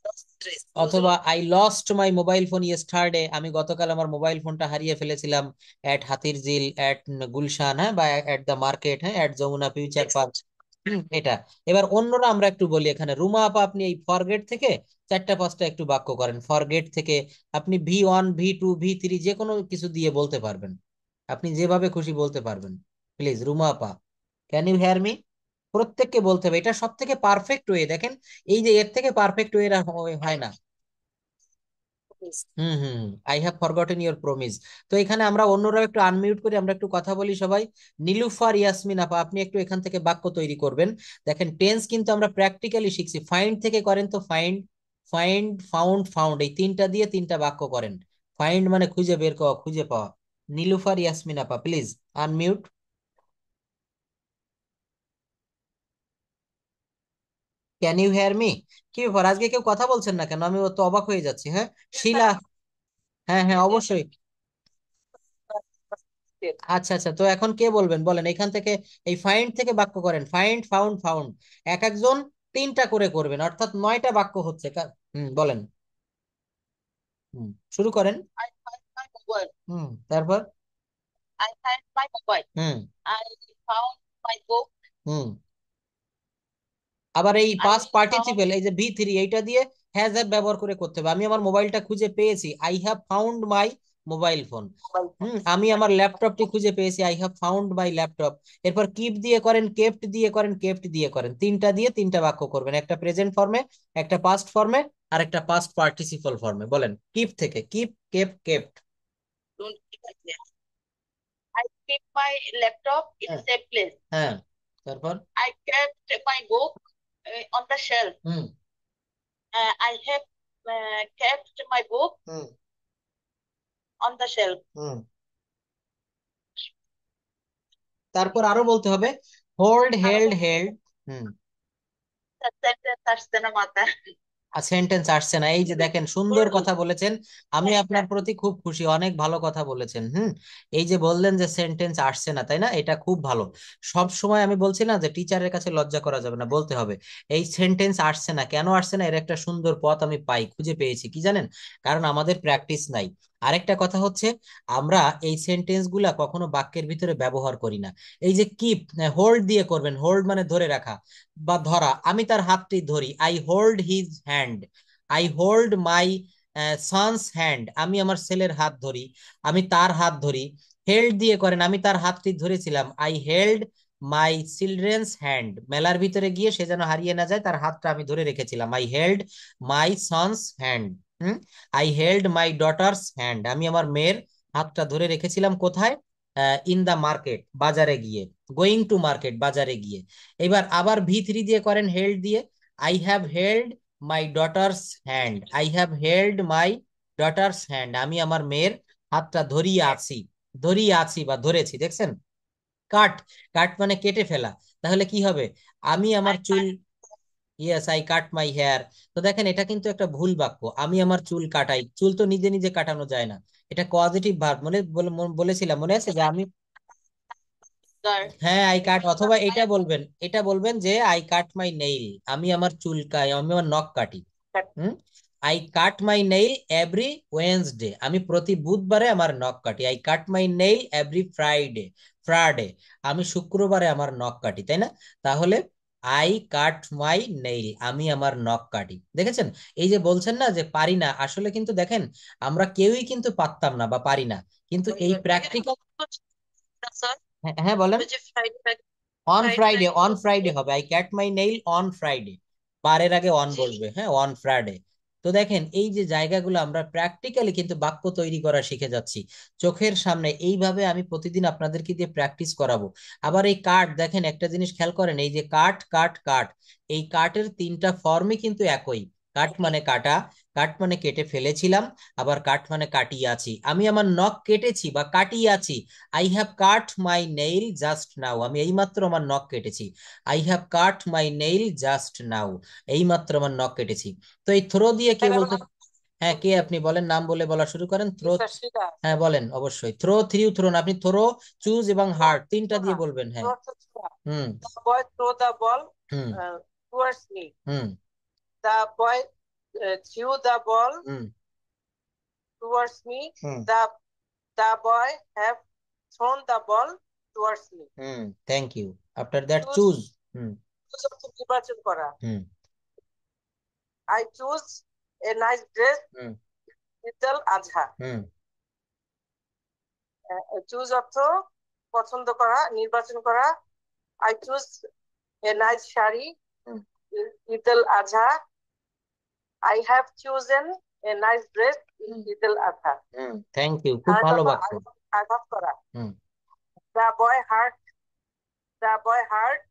lost dress. অথবা I lost my mobile phone yesterday, আমি গতকাল আমার মোবাইল ফোনটা হারিয়ে ফেলেছিলাম এট হাতির ঝিল, এট গুলশান, হ্যাঁ, বা এট দ্য মার্কেট, হ্যাঁ, এট যমুনা ফিউচার পার্ক। এটা। এবার অন্যরা আমরা একটু বলি, এখানে রুমা আপা আপনি এই ফরগেট থেকে চারটা পাঁচটা একটু বাক্য করেন, ফরগেট থেকে আপনি V1 V2 V3 যে কোনো কিছু দিয়ে বলতে পারবেন, আপনি যেভাবে খুশি বলতে পারবেন। প্লিজ রুমা আপা, ক্যান ইউ হেয়ার মি? প্রত্যেককে বলতে হবে, এটা সব থেকে পারফেক্ট ওয়ে, দেখেন এই যে এর থেকে পারফেক্ট ওয়ে হয় না। Yes. Hmm. I have forgotten your promise. তো এখানে আমরা অন্যরাও একটু আনমিউট করে আমরা একটু কথা বলি সবাই। নীলুফার ইয়াসমিন আপা আপনি একটু এখান থেকে বাক্য তৈরি করবেন। দেখেন টেন্স কিন্তু আমরা প্র্যাকটিক্যালি শিখছি, ফাইন্ড থেকে করেন তো, ফাইন্ড, ফাইন্ড, ফাউন্ড, ফাউন্ড, এই তিনটা দিয়ে তিনটা বাক্য করেন। ফাইন্ড মানে খুঁজে বের করা, খুঁজে পাওয়া। নীলুফার ইয়াসমিন আপা please unmute. Can you hear me? কি ব্যাপার, আজকে কেউ কথা বলছেন না কেন, আমি তো অবাক হয়ে যাচ্ছি, হ্যাঁ। Yes, শিলা, sir. হ্যাঁ হ্যাঁ অবশ্যই। আচ্ছা আচ্ছা, তো এখন কে বলবেন, বলেন এখান থেকে, এই ফাইন্ড থেকে বাক্য করেন, ফাইন্ড, ফাউন্ড, ফাউন্ড, এক একজন তিনটা করে করবেন, অর্থাৎ 9টা বাক্য হচ্ছে বলেন। শুরু করেন। I find my mobile. তারপর। I find my mobile. Hmm I found my book. হুম আবার এই I পাস্ট found পার্টিসিপেল, এই যে V3 এইটা দিয়ে হ্যাজ হ্যাভ ব্যবহার করে করতে হবে, আমি আমার মোবাইলটা খুঁজে পেয়েছি, I have found my mobile phone. mobile phone. আমি আমার ল্যাপটপটি খুঁজে পেয়েছি, I have found my laptop. এরপর কিপ দিয়ে করেন, কেপ্ট দিয়ে করেন, কেপ্ট দিয়ে করেন, তিনটা দিয়ে তিনটা বাক্য করবেন, একটা প্রেজেন্ট ফর্মে, একটা পাস্ট ফর্মে, আর একটা পাস্ট পার্টিসিপল ফর্মে। বলেন কিপ থেকে, keep, kept, kept. Don't keep it there. I keep my laptop in a হ্যাঁ safe place. হ্যাঁ তারপর। I kept my book on the shelf. Hmm I have kept my book hmm on the shelf. হুম তারপর আরো বলতে হবে, hold, held, held. Hmm The sentence that's the mata. Sentence আসছে না, এই যে দেখেন সুন্দর Urdu. কথা বলেছেন, আমি আপনার প্রতি খুব খুশি, অনেক ভালো কথা বলেছেন। এই যে বললেন যে সেন্টেন্স আসছে না, তাই না, এটা খুব ভালো। সব সময় আমি বলছি না যে টিচারের কাছে লজ্জা করা যাবে না, বলতে হবে এই সেন্টেন্স আসছে না, কেন আসছে না, এর একটা সুন্দর পথ আমি পাই, খুঁজে পেয়েছি, কি জানেন, কারণ আমাদের প্র্যাকটিস নাই। আরেকটা কথা হচ্ছে, আমরা এই সেন্টেন্স গুলা কখনো বাক্যের ভিতরে ব্যবহার করি না। এই যে কিপ, হোল্ড দিয়ে করবেন, হোল্ড মানে ধরে রাখা বা ধরা, আমি তার হাতটি ধরি, I hold his hand, I hold my sons hand, আমি আমার ছেলের হাত ধরি, আমি তার হাত ধরি। হেল্ড দিয়ে করেন, আমি তার হাতটি ধরেছিলাম, I held my children's hand, মেলার ভিতরে গিয়ে সে যেন হারিয়ে না যায় তার হাতটা আমি ধরে রেখেছিলাম, I held my sons hand. I held my daughters hand, আমি আমার মেয়ের হাতটা ধরে রেখেছিলাম কোথায়, ইন দা মার্কেট, বাজারে গিয়ে, গোয়িং টু মার্কেট, বাজারে গিয়ে। এবার আবার V3 দিয়ে করেন, হেল্ড দিয়ে, I have held my daughters hand, I have held my daughters hand, আমি আমার মেয়ের হাতটা ধরিয়ে আছি, ধরিয়ে আছি বা ধরেছি, দেখছেন। কাট, কাট মানে কেটে ফেলা, তাহলে কি হবে, আমি I আমার চুল, yes I cut my hair. তো দেখেন এটা কিন্তু একটা ভুল বাক্য, আমি আমার চুল কাটাই, চুল তো নিজে নিজে কাটানো যায় না, এটা পজিটিভ ভার্ব, বলেছিলাম মনে আছে যে আমি, got হ্যাঁ আই কাট, অথবা এটা বলবেন, এটা বলবেন যে আই কাট মাই নেইল, আমি আমার চুল আমি আমার নখ কাটি। হুম I cut my nail every Wednesday, আমি প্রতি বুধবারে আমার নখ কাটি, I cut my nail every Friday, Friday, আমি শুক্রবারে আমার নখ কাটি, তাই না। তাহলে আই কাট মাই নেইল, আমি আমার নখ কাটি। দেখেছেন, এই যে বলছেন না যে পারি না, আসলে কিন্তু দেখেন আমরা কেউই কিন্তু পারতাম না বা পারি না, কিন্তু এই প্র্যাকটিক্যাল। স্যার, হ্যাঁ হ্যাঁ, বলেন। ওই যে ফ্রাইডে, অন ফ্রাইডে ফ্রাইডে, নাকি অন বলছে? ফ্রাইডে হবে, I cut my nail on Friday. বারের আগে অন জি। বসবে, হ্যাঁ, অন ফ্রাইডে। তো দেখেন এই যে জায়গাগুলো আমরা প্র্যাকটিক্যালি কিন্তু বাক্য তৈরি করা শিখে যাচ্ছি চোখের সামনে। এইভাবে আমি প্রতিদিন আপনাদেরকে দিয়ে প্র্যাকটিস করাবো। আবার এই কাট, দেখেন একটা জিনিস খেয়াল করেন, এই যে কাট কাট কাট, এই কাটের তিনটা ফর্মই কিন্তু একই। কাট মানে কাটা, কাট মানে কেটে ফেলেছিলাম, আবার কাট মানে কাটিয়াছি। আমি আমার নখ কেটেছি বা কাটিয়াছি। I have cut my nail just now, আমি এইমাত্র আমার নখ কেটেছি। I have cut my nail just now, এইমাত্র আমার নখ কেটেছি। তো এই থ্রো দিয়ে কে বলতে, হ্যাঁ কে আপনি বলেন, নাম বলে বলা শুরু করেন। থ্রো, হ্যাঁ বলেন অবশ্যই। থ্রো, থ্রিউ, থ্রোন, আপনি থ্রো, চুজ এবং হার্ট তিনটা দিয়ে বলবেন, হ্যাঁ। Hmm The boy threw the ball hmm towards me. Hmm The boy threw the ball hmm towards me. Hmm The boy have thrown the ball towards me. Hmm, thank you. After that Choose, choose. Hmm choose অর্থ নির্বাচন করা। Hmm I choose a nice dress. Hmm Idul Adha. Hmm choose অর্থ পছন্দ করা, নির্বাচন করা। I choose a nice sari. Hmm Idul Adha. I have chosen a nice dress in Idul Adha. Hmm, thank you, খুব ভালো বাক্য। আঘাত করা। হুম The boy hurt, the boy hurt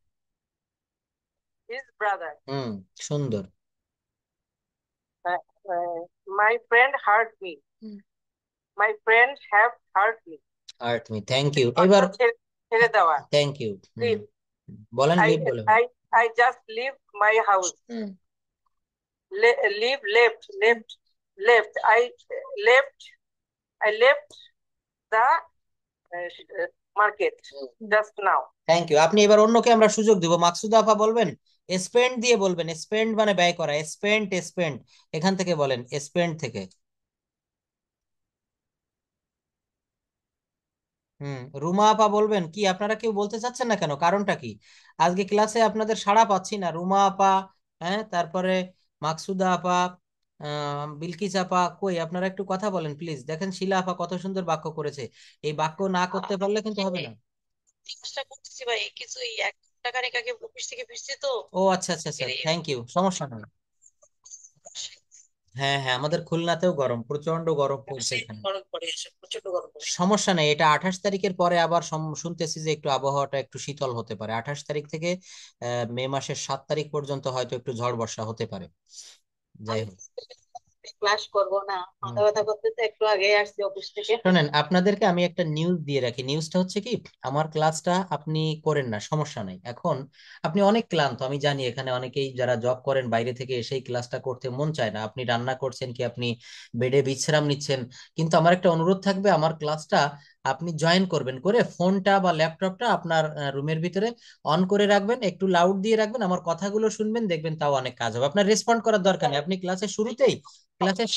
his brother. হুম, সুন্দর। Uh, uh, my friend hurt me. Hmm, My friend have hurt me. Hurt me, thank you. এবার অর্থাৎ ছেড়ে দেওয়া। Thank you. Hmm, Leave. বলেন, I লিভ বলে। I I just leave my house. Hmm Leave, left. Left. I left the market just now. Thank you. আপনি এবার অন্যকে আমরা সুযোগ দিব, মাকসুদা আপা বলবেন। স্পেন্ড দিয়ে বলবেন, স্পেন্ড মানে ব্যয় করা, স্পেন্ড স্পেন্ড, এখান থেকে বলেন, স্পেন্ড থেকে। হুম, রুমা আপা বলবেন। কি আপনারা কেউ বলতে চাচ্ছেন না কেন, কারণটা কি? আজকে ক্লাসে আপনাদের সাড়া পাচ্ছি না। রুমা আপা, হ্যাঁ, তারপরে মাকসুদা আপা, বিলকিস আপা, কই আপনারা একটু কথা বলেন প্লিজ। দেখেন শিলা আপা কত সুন্দর বাক্য করেছে, এই বাক্য না করতে পারলে কিন্তু হবে না। চেষ্টা করতেছি ভাই, কিছুই 1 ঘন্টা খানেক আগে অফিস থেকে ফিরছি তো। ও আচ্ছা আচ্ছা আচ্ছা, থ্যাংক ইউ, সমস্যা নয়। হ্যাঁ হ্যাঁ, আমাদের খুলনাতেও গরম, প্রচন্ড গরম পড়ছে এখানে। গরম পড়ে এসে প্রচন্ড গরম পড়ে। সমস্যা নেই, এটা 28 তারিখের পরে আবার শুনতেছি যে একটু আবহাওয়াটা একটু শীতল হতে পারে। 28 তারিখ থেকে মে মাসের 7 তারিখ পর্যন্ত হয়তো একটু ঝড় বর্ষা হতে পারে। যাই আমি হোক। ক্লাস করব না, হুম। মাথা ব্যথা করতেছে, একটু আগে আসছি অফিস থেকে। শোনেন, আপনাদেরকে আমি একটা নিউজ দিয়ে রাখি। নিউজটা হচ্ছে কি, আমার ক্লাসটা আপনি করেন না, সমস্যা নাই। এখন আপনি অনেক ক্লান্ত, আমি জানি, এখানে অনেকেই যারা জব করেন বাইরে থেকে এসেই ক্লাসটা করতে মন চায় না। আপনি রান্না করছেন কি আপনি বেডে বিশ্রাম নিচ্ছেন, কিন্তু আমার একটা অনুরোধ থাকবে, আমার ক্লাসটা আপনি জয়েন করবেন, করে ফোনটা বা ল্যাপটপটা আপনার রুমের ভিতরে অন করে রাখবেন, একটু লাউড দিয়ে রাখবেন, আমার কথাগুলো শুনবেন, দেখবেন তাও অনেক কাজ হবে। আপনার রেসপন্ড করার দরকার নেই, আপনি ক্লাসের শুরুতেই, ক্লাসের,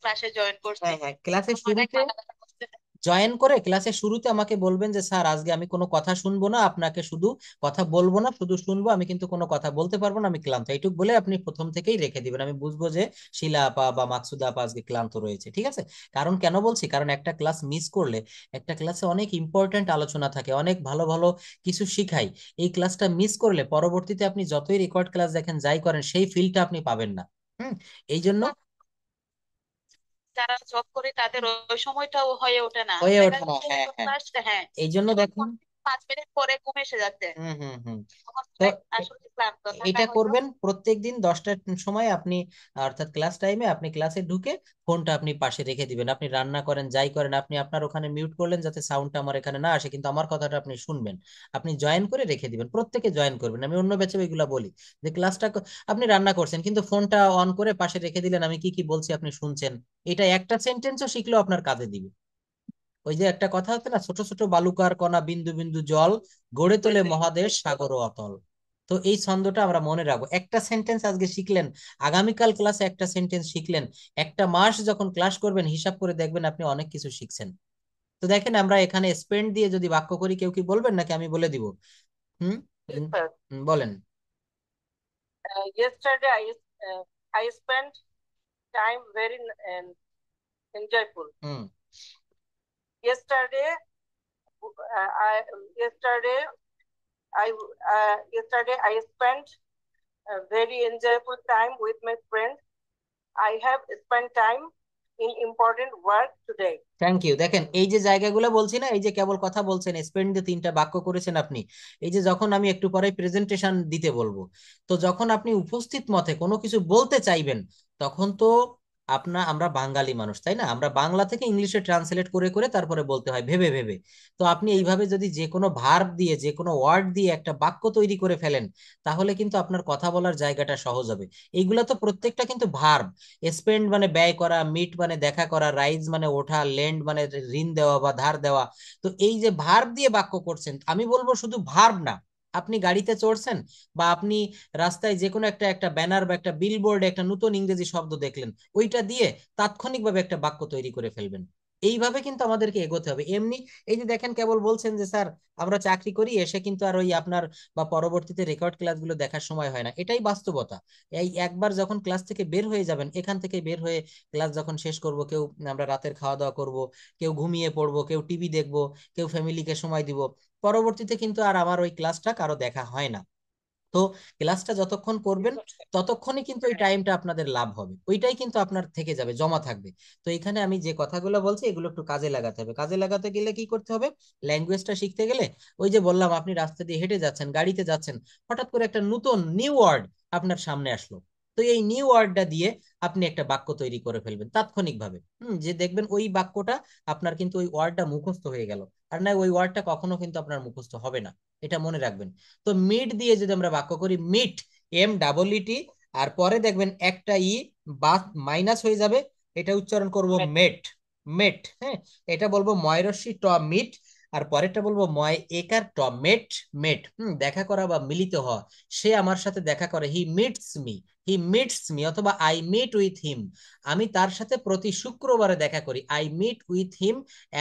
ক্লাসে জয়েন করছি। হ্যাঁ হ্যাঁ, ক্লাসের অনেক শুরুতে মাথা ব্যথা করতেছে। জয়েন করে ক্লাসের শুরুতে আমাকে বলবেন যে স্যার আজকে আমি কোনো কথা শুনবো না, আপনাকে শুধু কথা বলবো না, শুধু শুনবো, আমি কিন্তু কোনো কথা বলতে পারবো না, আমি ক্লান্ত, এইটুকু বলে আপনি প্রথম থেকেই রেখে দিবেন। আমি বুঝবো যে শিলা আপা বা মাকসুদা আপা আজকে ক্লান্ত রয়েছে, ঠিক আছে? কারণ কেন বলছি, কারণ একটা ক্লাস মিস করলে, একটা ক্লাসে অনেক ইম্পর্ট্যান্ট আলোচনা থাকে, অনেক ভালো ভালো কিছু শিখাই, এই ক্লাসটা মিস করলে পরবর্তীতে আপনি যতই রেকর্ড ক্লাস দেখেন, যাই করেন, সেই ফিলটা আপনি পাবেন না। হুম, এই জন্য যারা জব করে তাদের ওই সময়টাও হয়ে ওঠে না, হয়ে দেখা ওঠে না, যাচ্ছে হ্যাঁ হ্যাঁ, ক্লাস, হ্যাঁ, এই জন্য দেখুন। 5 মিনিট পরে ঘুম এসে যাচ্ছে। হুম হুম হুম। তখন তো আসলে ক্লান্ত এটা থাকায় হয়তো। করবেন প্রত্যেকদিন 10টার সময় আপনি, অর্থাৎ ক্লাস টাইমে আপনি ক্লাসে ঢুকে ফোনটা আপনি পাশে রেখে দিবেন। আপনি রান্না করেন, যাই করেন, আপনি আপনার ওখানে মিউট করলেন যাতে সাউন্ডটা আমার এখানে না আসে, কিন্তু আমার কথাটা আপনি শুনবেন। আপনি জয়েন করে রেখে দিবেন, প্রত্যেকে জয়েন করবেন। আমি অন্য ব্যাচে ওইগুলা বলি যে ক্লাসটা আপনি রান্না করছেন কিন্তু ফোনটা অন করে পাশে রেখে দিলেন, আমি কি কি বলছি আপনি শুনছেন, এটা একটা সেন্টেন্সও শিখলেও আপনার কাজে দিবে। ওই যে একটা কথা আছে না, ছোট ছোট বালুকার কণা বিন্দু বিন্দু জল গড়ে তোলে মহাদেশ সাগর ও অতল। তো এই ছন্দটা আমরা মনে রাখবো। একটা সেন্টেন্স আজকে শিখলেন, আগামীকাল ক্লাসে একটা সেন্টেন্স শিখলেন, একটা মাস যখন ক্লাস করবেন হিসাব করে দেখবেন আপনি অনেক কিছু শিখছেন। তো দেখেন আমরা এখানে স্পেন্ড দিয়ে যদি বাক্য করি, কেউ কি বলবেন নাকি আমি বলে দিব? হুম, বলেন। Yesterday I spent time very enjoyable. Hmm. Yesterday I yesterday yesterday I spent a very enjoyable time with my friends. I have spent time in important work today. Thank you. দেখেন এই যে জায়গাগুলো বলছি না, এই যে কেবল কথা বলছেন, স্পেন্ড দিয়ে তিনটা বাক্য করেছেন আপনি। এই যে যখন আমি একটু পরে প্রেজেন্টেশন দিতে বলবো, তো যখন আপনি উপস্থিত মতে কোনো কিছু বলতে চাইবেন, তখন তো আমরা বাঙালি মানুষ তাই না, আমরা বাংলা থেকে ইংলিশে ট্রান্সলেট করে করে তারপরে বলতে হয় ভেবে ভেবে। তো আপনি এইভাবে যদি যে কোনো ভার্ব দিয়ে যে কোনো ওয়ার্ড দিয়ে একটা বাক্য তৈরি করে ফেলেন, তাহলে কিন্তু আপনার কথা বলার জায়গাটা সহজ হবে। এইগুলা তো প্রত্যেকটা কিন্তু ভার্ব। স্পেন্ড মানে ব্যয় করা, মিট মানে দেখা করা, রাইজ মানে ওঠা, লেন্ড মানে ঋণ দেওয়া বা ধার দেওয়া। তো এই যে ভার্ব দিয়ে বাক্য করছেন, আমি বলবো শুধু ভার্ব না, আপনি গাড়িতে চড়ছেন বা আপনি রাস্তায় যে কোনো একটা একটা ব্যানার বা একটা বিলবোর্ডে একটা নতুন ইংরেজি শব্দ দেখলেন, ওইটা দিয়ে তাৎক্ষণিকভাবে একটা বাক্য তৈরি করে ফেলবেন। এইভাবে কিন্তু আমাদেরকে এগোতে হবে। এমনি এই যে দেখেন কেবল বলছেন যে স্যার আমরা চাকরি করি, এসে কিন্তু আর ওই আপনার বা পরবর্তীতে রেকর্ড ক্লাসগুলো দেখার সময় হয় না, এটাই বাস্তবতা। এই একবার যখন ক্লাস থেকে বের হয়ে যাবেন, এখান থেকে বের হয়ে ক্লাস যখন শেষ করব, কেউ আমরা রাতের খাওয়া দাওয়া করব, কেউ ঘুমিয়ে পড়বো, কেউ টিভি দেখবো, কেউ ফ্যামিলিকে সময় দিব, পরবর্তীতে কিন্তু আর আমার ওই ক্লাসটা কারো দেখা হয় না। তো ক্লাসটা যতক্ষণ করবেন ততক্ষণই কিন্তু ওই টাইমটা আপনাদের লাভ হবে, ওইটাই কিন্তু আপনার থেকে যাবে, জমা থাকবে। তো এখানে আমি যে কথাগুলো বলছি এগুলো একটু কাজে লাগাতে হবে। কাজে লাগাতে গেলে কি করতে হবে? ল্যাঙ্গুয়েজটা শিখতে গেলে ওই যে বললাম, আপনি রাস্তা দিয়ে হেঁটে যাচ্ছেন, গাড়িতে যাচ্ছেন, হঠাৎ করে একটা নতুন নিউ ওয়ার্ড আপনার সামনে আসলো, তো এই নিউ ওয়ার্ডটা দিয়ে আপনি একটা বাক্য তৈরি করে ফেলবেন তাৎক্ষণিকভাবে। যে দেখবেন ওই বাক্যটা আপনার কিন্তু ওই ওয়ার্ডটা মুখস্থ হয়ে গেল। আর না, ওই ওয়ার্ডটা কখনো কিন্তু আপনার মুখস্থ হবে না, এটা মনে রাখবেন। তো মিট দিয়ে যদি আমরা বাক্য করি, মিট, MEET, আর পরে দেখবেন একটা বা মাইনাস হয়ে যাবে, এটা উচ্চারণ করব মেট। মেট, হ্যাঁ। এটা বলবো ময়রসি ট মিট, আর পরেরটা বলবো ময় একার ট মেট। মেট, দেখা করা বা মিলিত হওয়া। সে আমার সাথে দেখা করে, হি মিটস মি, অথবা আই মিট উইথ হিম, আমি তার সাথে প্রতি শুক্রবারে দেখা করি, I meet with him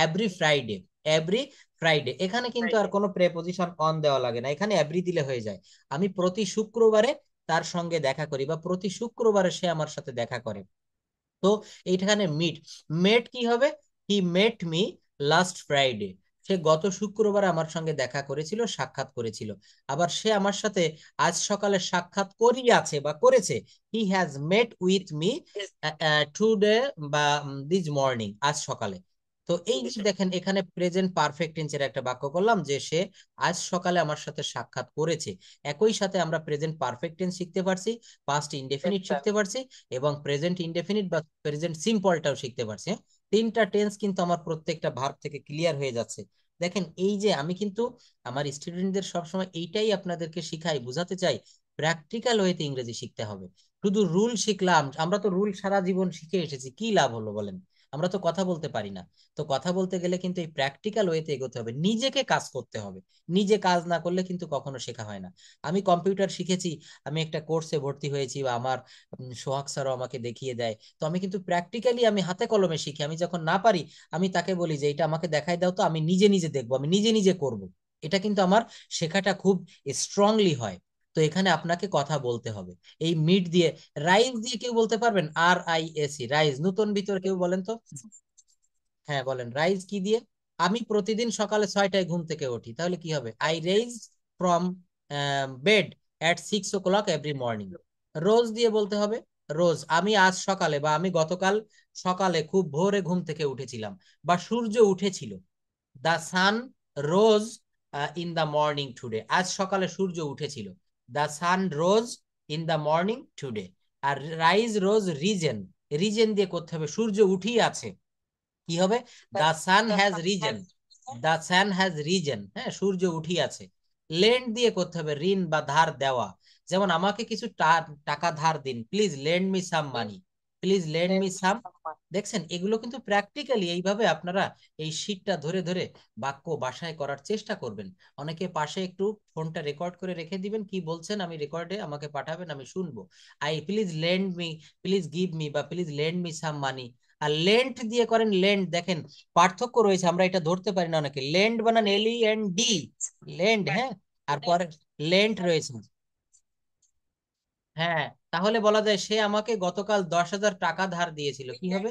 every Friday. Every Friday, এখানে কিন্তু আর কোনো প্রেপোজিশন অন দেওয়া লাগে না, এখানে এভরি দিলে হয়ে যায়। আমি প্রতি শুক্রবারে তার সঙ্গে দেখা করি, বা প্রতি শুক্রবারে সে আমার সাথে দেখা করে। তো এইখানে মিট, মেট কি হবে? হি মেট মি লাস্ট ফ্রাইডে, সে গত শুক্রবার আমার সঙ্গে দেখা করেছিল, সাক্ষাৎ করেছিল। আবার সে আমার সাথে আজ সকালে সাক্ষাৎ করিয়াছে বা করেছে, he has mate with me today বা দিস মর্নিং, আজ সকালে। তো এই যে দেখেন এখানে প্রেজেন্ট পারফেক্ট টেন্সের একটা বাক্য করলাম যে সে আজ সকালে আমার সাথে সাক্ষাৎ করেছে। একই সাথে আমরা প্রেজেন্ট পারফেক্ট টেন্স শিখতে পারছি, পাস্ট ইনডেফিনিট শিখতে পারছি, এবং প্রেজেন্ট ইনডেফিনিট বা প্রেজেন্ট সিম্পলটাও শিখতে পারছি। হ্যাঁ? তিনটা টেন্স কিন্তু আমার প্রত্যেকটা ভার্ব থেকে ক্লিয়ার হয়ে যাচ্ছে। দেখেন এই যে আমি কিন্তু আমার স্টুডেন্টদের সবসময় এইটাই আপনাদেরকে শিখাই, বুঝাতে চাই, প্র্যাকটিক্যাল ওয়েতে ইংরেজি শিখতে হবে। শুধু রুল শিখলাম, আমরা তো রুল সারা জীবন শিখে এসেছি, কি লাভ হলো বলেন? আমরা তো কথা বলতে পারি না। তো কথা বলতে গেলে কিন্তু এই প্র্যাকটিক্যাল ওয়েতে এগোতে হবে, নিজেকে কাজ করতে হবে। নিজে কাজ না করলে কিন্তু কখনো শেখা হয় না। আমি কম্পিউটার শিখেছি, আমি একটা কোর্সে ভর্তি হয়েছি, বা আমার সোহাগ স্যারও আমাকে দেখিয়ে দেয়, তো আমি কিন্তু প্র্যাকটিক্যালি আমি হাতে কলমে শিখি। আমি যখন না পারি, আমি তাকে বলি যে এটা আমাকে দেখাই দাও, তো আমি নিজে নিজে দেখবো, আমি নিজে নিজে করব। এটা কিন্তু আমার শেখাটা খুব স্ট্রংলি হয়। তো এখানে আপনাকে কথা বলতে হবে। এই মিট দিয়ে, রাইজ দিয়ে কেউ বলতে পারবেন? RISE, রাইজ, নতুন ভিতর কেউ বলেন তো। হ্যাঁ বলেন, রাইজ কি দিয়ে? আমি প্রতিদিন সকালে 6টায় ঘুম থেকে উঠি, তাহলে কি হবে? I raise from bed at 6 o'clock every morning. Rose দিয়ে বলতে হবে, রোজ, আমি আজ সকালে বা আমি গতকাল সকালে খুব ভোরে ঘুম থেকে উঠেছিলাম, বা সূর্য উঠেছিল। The sun rose in the morning today, আজ সকালে সূর্য উঠেছিল। The sun rose in the morning today. আর রাইজ, রোজ, রিজেন, রিজেন দিয়ে করতে হবে, সূর্য উঠি আছে, কি হবে? The sun has risen. The sun has risen, হ্যাঁ, সূর্য উঠিয়াছে। লেন্ড দিয়ে করতে হবে, ঋণ বা ধার দেওয়া। যেমন আমাকে কিছু টাকা ধার দিন, please lend me some money, please lend me some. দেখছেন এগুলো কিন্তু প্র্যাকটিক্যালি এইভাবে আপনারা এই শীটটা ধরে ধরে বাক্য বাসায় করার চেষ্টা করবেন। অনেকে পাশে একটু ফোনটা রেকর্ড করে রেখে দিবেন, কি বলছেন আমি রেকর্ডে আমাকে পাঠাবেন, আমি শুনবো। I please lend me, please give me, বা please lend me some money. আর লেন্ট দিয়ে করেন লেন্ড, দেখেন পার্থক্য রয়েছে, আমরা এটা ধরতে পারি না অনেকে। লেন্ড বানান LEND, লেন্ড, হ্যাঁ। আর পরে লেন্ট রয়েছে। হ্যাঁ, তাহলে বলা যায় সে আমাকে গতকাল 10,000 টাকা ধার দিয়েছিল, কি হবে?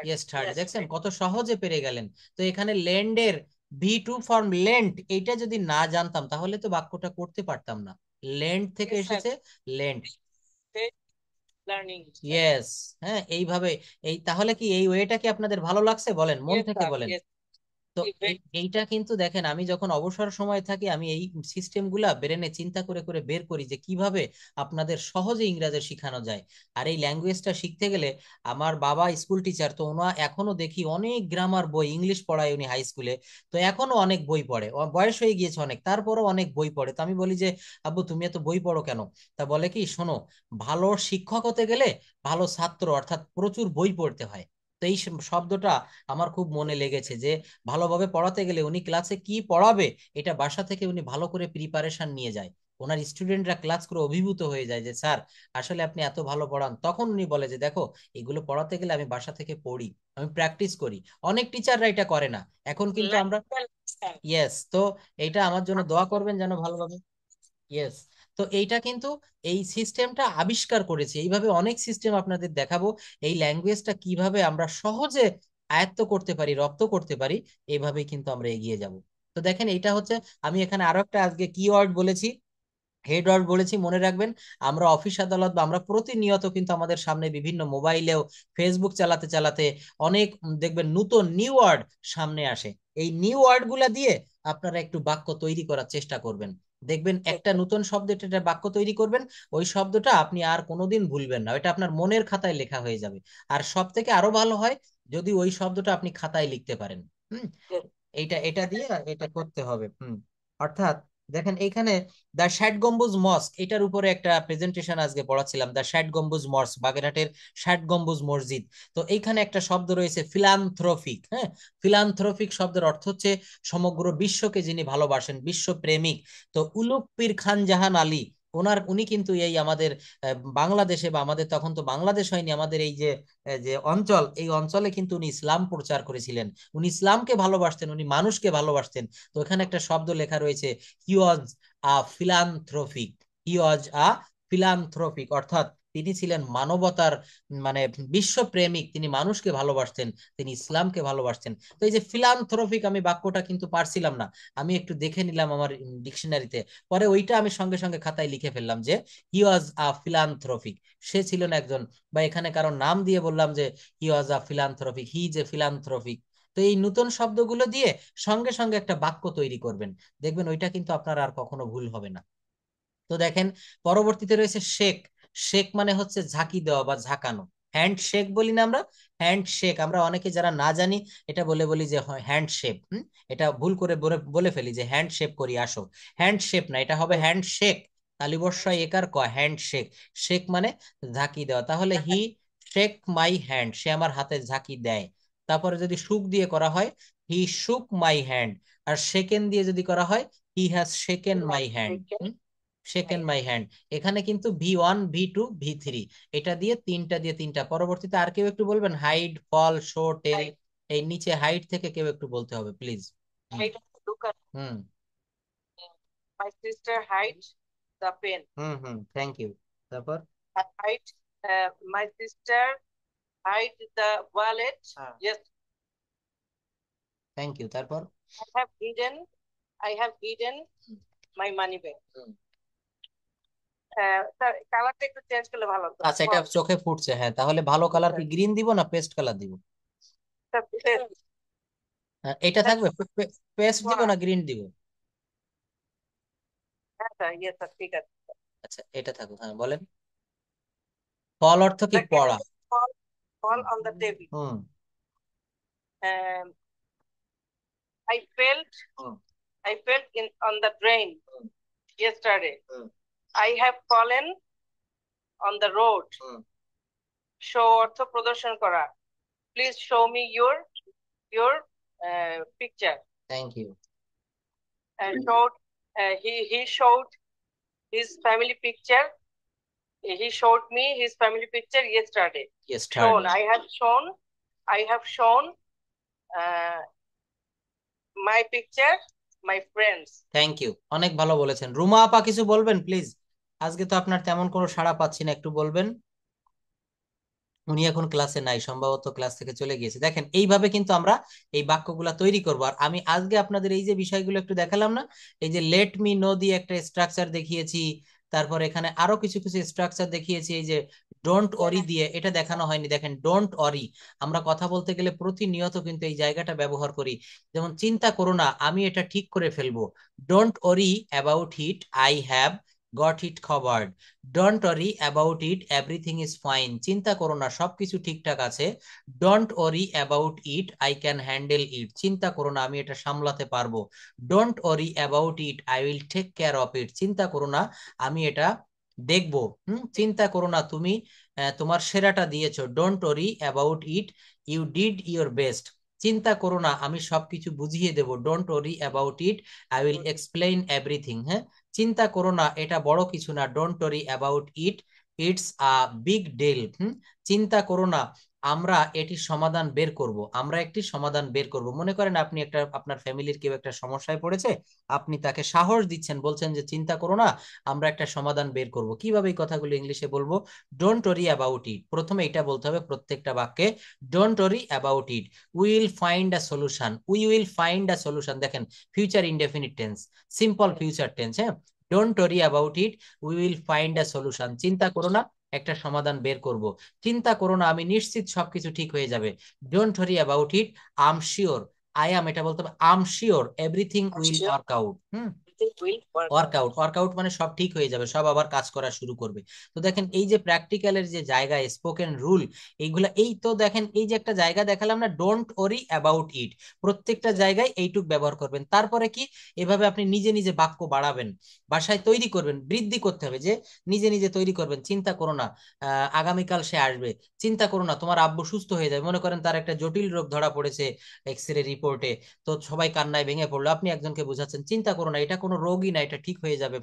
ইয়েস্টারডে। দেখছেন কত সহজে পেরে গেলেন। তো এখানে লেন্ডের V2 ফর্ম লেন্ট, এইটা যদি না জানতাম তাহলে তো বাক্যটা করতে পারতাম না। লেন্ট থেকে এসেছে লেন্ট। ইয়েস। হ্যাঁ, এইভাবে। এই তাহলে কি এই ওয়েটা কি আপনাদের ভালো লাগছে? বলেন, মন থেকে বলেন। তো এইটা কিন্তু দেখেন, আমি যখন অবসর সময় থাকি আমি এই সিস্টেম গুলা ব্রেনে চিন্তা করে করে বের করি যে কিভাবে আপনাদের সহজে ইংরেজি শেখানো যায়। আর এই ল্যাঙ্গুয়েজটা শিখতে গেলে, আমার বাবা স্কুল টিচার, তো ওনা এখনো দেখি অনেক গ্রামার বই, ইংলিশ পড়ায় উনি হাই স্কুলে, তো এখনো অনেক বই পড়ে। ওর বয়স হয়ে গিয়েছে অনেক, তারপরও অনেক বই পড়ে। তো আমি বলি যে আব্বু তুমি এত বই পড়ো কেন? তা বলে কি, শোনো, ভালো শিক্ষক হতে গেলে ভালো ছাত্র অর্থাৎ প্রচুর বই পড়তে হয়। তো এই শব্দটা আমার খুব মনে লেগেছে যে ভালোভাবে পড়াতে গেলে উনি ক্লাসে কি পড়াবে এটা বাসা থেকে উনি ভালো করে প্রিপারেশন নিয়ে যায়। ওনার স্টুডেন্টরা ক্লাস করে অভিভূত হয়ে যায় যে স্যার আসলে আপনি এত ভালো পড়ান। তখন উনি বলে যে দেখো, এগুলো পড়াতে গেলে আমি বাসা থেকে পড়ি, আমি প্র্যাকটিস করি। অনেক টিচাররা এটা করে না। এখন কিন্তু আমরা, ইয়েস, তো এইটা আমার জন্য দোয়া করবেন যেন ভালোভাবে। ইয়েস। তো এইটা কিন্তু এই সিস্টেমটা আবিষ্কার করেছে, এইভাবে অনেক সিস্টেম আপনাদের দেখাবো। এই ল্যাঙ্গুয়েজটা কিভাবে আমরা সহজে আয়ত্ত করতে পারি, রপ্ত করতে পারি, এইভাবেই কিন্তু আমরা এগিয়ে যাব। তো দেখেন, এইটা হচ্ছে, আমি এখানে আরো একটা আজকে কিওয়ার্ড বলেছি, হেড ওয়ার্ড বলেছি, মনে রাখবেন। আমরা অফিস আদালত বা আমরা প্রতিনিয়ত কিন্তু আমাদের সামনে বিভিন্ন মোবাইলেও ফেসবুক চালাতে চালাতে অনেক দেখবেন নতুন নিউ ওয়ার্ড সামনে আসে। এই নিউ ওয়ার্ড গুলা দিয়ে আপনারা একটু বাক্য তৈরি করার চেষ্টা করবেন। দেখবেন একটা নতুন শব্দ, এটা বাক্য তৈরি করবেন, ওই শব্দটা আপনি আর কোনোদিন ভুলবেন না, এটা আপনার মনের খাতায় লেখা হয়ে যাবে। আর সব থেকে আরো ভালো হয় যদি ওই শব্দটা আপনি খাতায় লিখতে পারেন। হুম। এইটা এটা দিয়ে এটা করতে হবে। অর্থাৎ দেখেন এইখানে দ্য ষাট গম্বুজ মস্ক, এটার উপরে একটা প্রেজেন্টেশন আজকে পড়াচ্ছিলাম, দ্য ষাট গম্বুজ মস্ক, বাগেরহাটের ষাট গম্বুজ মসজিদ। তো এইখানে একটা শব্দ রয়েছে ফিলান্থ্রফিক। হ্যাঁ, ফিলান্থ্রফিক শব্দের অর্থ হচ্ছে সমগ্র বিশ্বকে যিনি ভালোবাসেন, বিশ্বপ্রেমিক। তো উলুগ পীর খান জাহান আলী, উনি কিন্তু এই আমাদের বাংলাদেশে, বা আমাদের তখন তো বাংলাদেশ হয়নি, আমাদের এই যে যে অঞ্চল, এই অঞ্চলে কিন্তু উনি ইসলাম প্রচার করেছিলেন। উনি ইসলামকে ভালোবাসতেন, উনি মানুষকে ভালোবাসতেন। তো এখানে একটা শব্দ লেখা রয়েছে, হি ওয়াজ আ ফিলান্থ্রফিক। হি ওয়াজ আ ফিলান্থ্রফিক, অর্থাৎ তিনি ছিলেন মানবতার মানে বিশ্বপ্রেমিক, তিনি মানুষকে ভালোবাসতেন, তিনি ইসলামকে ভালোবাসতেন। তো এই যে ফিলান্থ্রফিক, আমি বাক্যটা কিন্তু পারছিলাম না, আমি একটু দেখে নিলাম আমার ডিকশনারিতে, পরে ওইটা আমি সঙ্গে সঙ্গে খাতায় লিখে ফেললাম যে হি ওয়াজ আ ফিলান্থ্রফিক, সে ছিলেন একজন, বা এখানে কারো নাম দিয়ে বললাম যে হি ওয়াজ আ ফিলান্থ্রফিক, হি ইজ এ ফিলান্থ্রফিক। তো এই নতুন শব্দগুলো দিয়ে সঙ্গে সঙ্গে একটা বাক্য তৈরি করবেন, দেখবেন ওইটা কিন্তু আপনার আর কখনো ভুল হবে না। তো দেখেন, পরবর্তীতে রয়েছে শেক। শেক মানে হচ্ছে ঝাঁকি দেওয়া বা ঝাঁকানো। হ্যান্ড শেক বলি না আমরা, হ্যান্ড শেক আমরা অনেকে যারা না জানি এটা বলে বলি যে হ্যান্ড শেপ। এটা ভুল করে বলে বলে ফেলি যে হ্যান্ড শেপ করি, আসো। হ্যান্ড শেপ না, এটা হবে হ্যান্ড শেক। তালিবর্ষয় একার ক, হ্যান্ড শেক। শেক মানে ঝাঁকি দেওয়া, তাহলে হি শেক মাই হ্যান্ড, সে আমার হাতে ঝাঁকি দেয়। তারপরে যদি শুক দিয়ে করা হয়, হি শুক মাই হ্যান্ড। আর শেকেন দিয়ে যদি করা হয়, he has shaken my hand. Shaken my hand. এখানে কিন্তু V1 V2 V3, এটা দিয়ে তিনটা, দিয়ে তিনটা। পরবর্তীতে আর কেউ একটু বলবেন, হাইড, ফল, শো, টেল। এই নিচে হাইড থেকে কেউ একটু বলতে হবে please. Hmm My sister hide the pen. Thank you. তারপর Hide, my sister hide the wallet. Yes, thank you. তারপর I have hidden. I have hidden my money bag. Sir কালারটা একটু চেঞ্জ করলে ভালো হতো। আচ্ছা, এটা চোখে ফুটছে, হ্যাঁ, তাহলে ভালো কালার কি গ্রিন দিব না পেস্ট কালার দিব? এটা থাকবে, পেস্ট দিব না গ্রিন দিব? হ্যাঁ স্যার, ইয়েস স্যার, ঠিক আছে। আচ্ছা, এটা থাকুক, হ্যাঁ বলেন। ফল অর্থ কি? The cat পড়া। fall on the table. Hmm Um, I felt hmm I felt in on the drain hmm yesterday. Hmm I have fallen on the road. Hmm Show অর্থ প্রদর্শন করা। Please show me your picture. Thank you. Showed he showed his family picture. He showed me his family picture yesterday. Shown. Yesterday. I have shown uh, my picture my friends. Thank you, অনেক ভালো বলেছেন। রুমা আপা কিছু বলবেন please? আজকে তো আপনার তেমন কোনো সাড়া পাচ্ছি না, একটু বলবেন। উনি এখন ক্লাসে নাই, সম্ভবত ক্লাস থেকে চলে গিয়েছে। দেখেন এইভাবে কিন্তু আমরা এই বাক্যগুলা তৈরি করবো। আর আমি আজকে আপনাদের এই যে বিষয়গুলো একটু দেখালাম না, এই যে লেট মি নো দিয়ে একটা স্ট্রাকচার দেখিয়েছি, তারপর এখানে আরো কিছু কিছু স্ট্রাকচার দেখিয়েছি, এই যে ডোন্ট অরি দিয়ে, এটা দেখানো হয়নি। দেখেন ডোন্ট অরি, আমরা কথা বলতে গেলে প্রতিনিয়ত কিন্তু এই জায়গাটা ব্যবহার করি। যেমন চিন্তা করো না, আমি এটা ঠিক করে ফেলবো। Don't worry about it, I have got it covered. Don't worry about it, everything is fine. চিন্তা করো না, সবকিছু ঠিকঠাক আছে। Don't worry about it, I can handle it. চিন্তা করো না, আমি এটা সামলাতে পারবো। Don't worry about it, I will take care of it. চিন্তা করো না, আমি এটা দেখবো। চিন্তা করো না, তুমি তোমার সেরাটা দিয়েছো। Don't worry about it, you did your best. চিন্তা করো না, আমি সবকিছু বুঝিয়ে দেবো। Don't worry about it, I will explain everything. হ্যাঁ, চিন্তা করো না, এটা বড় কিছু না। Don't worry about it, it's a big deal. চিন্তা করো না, আমরা এটির সমাধান বের করব। আমরা একটি সমাধান বের করব। মনে করেন আপনি একটা, আপনার ফ্যামিলির কেউ একটা সমস্যায় পড়েছে, আপনি তাকে সাহস দিচ্ছেন, বলছেন যে চিন্তা করো না, আমরা একটা সমাধান বের করব। কিভাবে এই কথাগুলো ইংলিশে বলবো? ডোন্ট ওয়ারি অ্যাবাউট ইট, প্রথমে এটা বলতে হবে প্রত্যেকটা বাক্যে। Don't worry about it, we will find a solution. We will find a solution, দেখেন future indefinite tense, simple future tense. হ্যাঁ, don't worry about it, we will find a solution. চিন্তা করো না, একটা সমাধান বের করব। চিন্তা করো না, আমি নিশ্চিত সবকিছু ঠিক হয়ে যাবে। Don't worry about it, I am sure. I am, এটা বলতে হবে I am sure everything I'm will sure work out. everything will work out. Workout, workout মানে সব ঠিক হয়ে যাবে, সব আবার কাজ করা শুরু করবে। তো দেখেন এই যে প্র্যাকটিক্যালের যে জায়গায় স্পোকেন রুল, এইগুলা, এই তো দেখেন এই যে একটা জায়গা দেখালাম না, ডোন্ট ওরি অ্যাবাউট ইট, প্রত্যেকটা জায়গায় এইটুক ব্যবহার করবেন। তারপরে কি, এভাবে আপনি নিজে নিজে বাক্য বাড়াবেন, বাসায় তৈরি করবেন, বৃদ্ধি করতে হবে, যে নিজে নিজে তৈরি করবেন। চিন্তা করো না, আগামীকাল সে আসবে। চিন্তা করো না, তোমার আব্বু সুস্থ হয়ে যাবে। মনে করেন তার একটা জটিল রোগ ধরা পড়েছে এক্স রে রিপোর্টে, তো সবাই কান্নায় ভেঙে পড়লো, আপনি একজনকে বোঝাচ্ছেন চিন্তা করো না, এটা কোনো রোগই না, এটা ঠিক হয়ে যাবে।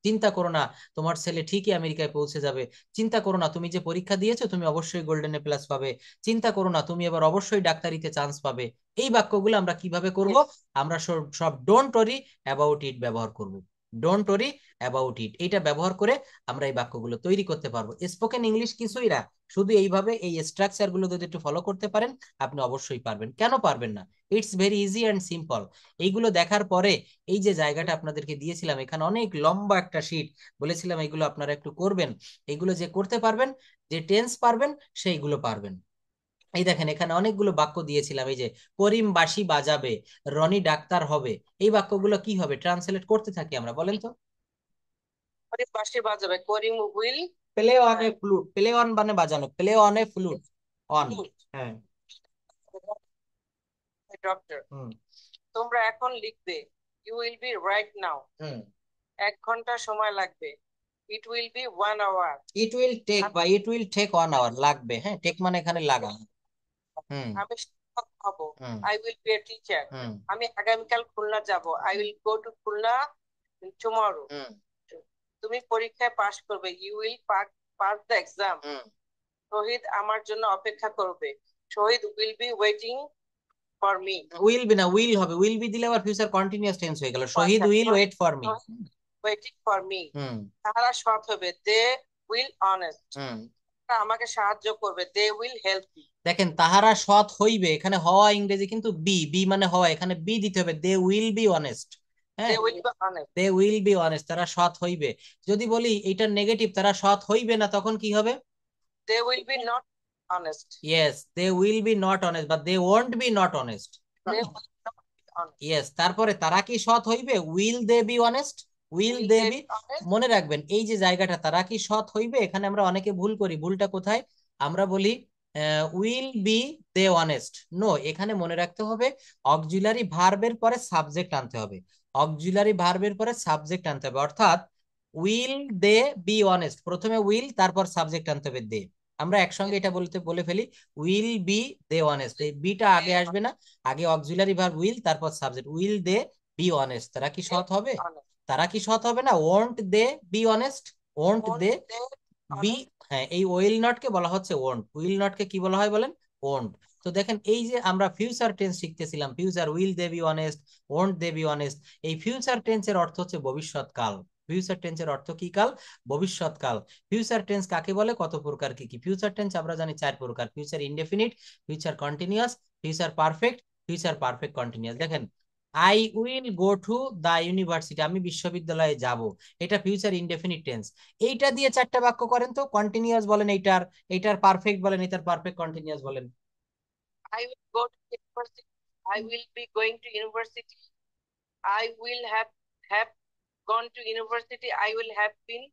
চিন্তা করো না, তোমার ছেলে ঠিকই আমেরিকায় পৌঁছে যাবে। চিন্তা করো না, তুমি যে পরীক্ষা দিয়েছো তুমি অবশ্যই গোল্ডেন এ প্লাস পাবে। চিন্তা করো না, তুমি এবার অবশ্যই ডাক্তারিতে চান্স পাবে। এই বাক্যগুলো আমরা কিভাবে করব? আমরা সব সব ডোন্ট ওরি অ্যাবাউট ইট ব্যবহার করব। ডোন্ট ওরি অ্যাবাউট ইট, এইটা ব্যবহার করে আমরা এই বাক্যগুলো তৈরি করতে পারবো। স্পোকেন ইংলিশ কিছুই না, শুধু এইভাবে এই স্ট্রাকচার গুলো যদি একটু ফলো করতে পারেন, আপনি অবশ্যই পারবেন। কেন পারবেন না? It's very easy and simple. এইগুলো দেখার পরে, এই যে জায়গাটা আপনাদেরকে দিয়েছিলাম, এখানে অনেক লম্বা একটা শীট, বলেছিলাম এগুলো আপনারা একটু করবেন। এগুলো যে করতে পারবেন, যে টেন্স পারবেন, সেইগুলো পারবেন। এই দেখেন এখানে অনেকগুলো বাক্য দিয়েছিলাম, এই যে করিম বাঁশি বাজাবে, রনি ডাক্তার হবে। এই বাক্যগুলো কি হবে ট্রান্সলেট করতে থাকি আমরা, বলেন তো? করিম বাঁশি বাজাবে, Karim will play on a flute, play on মানে বাজানো, play on a flute, on. হ্যাঁ। ডক্টর। হুম। তোমরা এখন লিখবে, you will be write now, হুম। 1 ঘন্টা সময় লাগবে। It will be 1 hour, it will take, বা ইট উইল টেক 1 আওয়ার, লাগবে। হ্যাঁ, টেক মানে এখানে লাগা। হুম। আমি শিক্ষক হব, হুম। I will be a teacher. হুম। আমি আগামীকাল খুলনা যাব, I will go to Khulna tomorrow. হুম। তুমি পরীক্ষায় পাশ করবে, you will pass the exam. হুম। শহীদ আমার জন্য অপেক্ষা করবে, Shahid will be waiting for me. Will be না, উইল হবে। উইল বি দিলে আবার ফিউচার কন্টিনিউয়াস টেন্স হয়ে গেল। শহীদ আচ্ছা, will wait for me. Waiting for me. হুম। তারা সৎ হবে, দে উইল অনেস্ট। হুম। আমাকে সাহায্য করবে, দে উইল হেল্প মি। দেখেন তাহারা সৎ হইবে, এখানে হওয়া ইংরেজি কিন্তু বি, বি মানে হওয়া, এখানে বি দিতে হবে। They will be honest. They হ্যাঁ, will be honest. They will be honest, তারা সৎ হইবে। যদি বলি এটা নেগেটিভ, তারা সৎ হইবে না, তখন কি হবে? They will be not honest. Yes, they will be not honest, বা they won't be not honest. They will not be honest. Yes, তারপরে তারা কি সৎ হইবে? Will they be honest, will will they they be. Be honest. মনে রাখবেন এই যে জায়গাটা, তারা কি সৎ হইবে, এখানে আমরা অনেকে ভুল করি। ভুলটা কোথায়? আমরা বলি will be they honest. No, এখানে মনে রাখতে হবে অক্সিলারি ভার্বের পরে সাবজেক্ট আনতে হবে। অক্সিলারি ভার্বের পরে সাবজেক্ট আনতে হবে, অর্থাৎ উইল দে বি অনেস্ট, প্রথমে উইল, তারপর সাবজেক্ট আনতে হবে দে। আমরা একসঙ্গে এটা বলে ফেলি, উইল বি দে অনেস্ট, এই বিটা আগে আসবে না, আগে অক্সিলারি ভার্ব উইল, তারপর subject. Will they be honest, তারা কি সৎ হবে? তারা কি সৎ হবে না? Won't they be honest, won't they be. হ্যাঁ, এই উইল নট কে বলা হচ্ছে ওয়ন্ট। উইল নট কে কি বলা হয় বলেন? ওয়ন্ট। তো দেখেন এই যে আমরা ফিউচার টেন্স শিখতেছিলাম, future will they be honest, won't they be honest, এই ফিউচার টেন্সের অর্থ হচ্ছে ভবিষ্যৎকাল। ফিউচার টেন্সের অর্থ কি কাল? ভবিষ্যৎকাল। ফিউচার টেন্স কাকে বলে, কত প্রকার, কি কি ফিউচার টেন্স আমরা জানি 4 প্রকার: future indefinite, future continuous, future perfect, future perfect continuous. দেখেন I will go to the university, আমি বিশ্ববিদ্যালয়ে যাব, এটা ফিউচার ইনডেফিনিট টেন্স। এইটা দিয়ে 4টা বাক্য করেন তো, কন্টিনিউয়াস বলেন এইটার, এইটার পারফেক্ট বলেন, এটার পারফেক্ট কন্টিনিউয়াস বলেন। I will go to university. I will be going to university. I will have gone to university. I will have been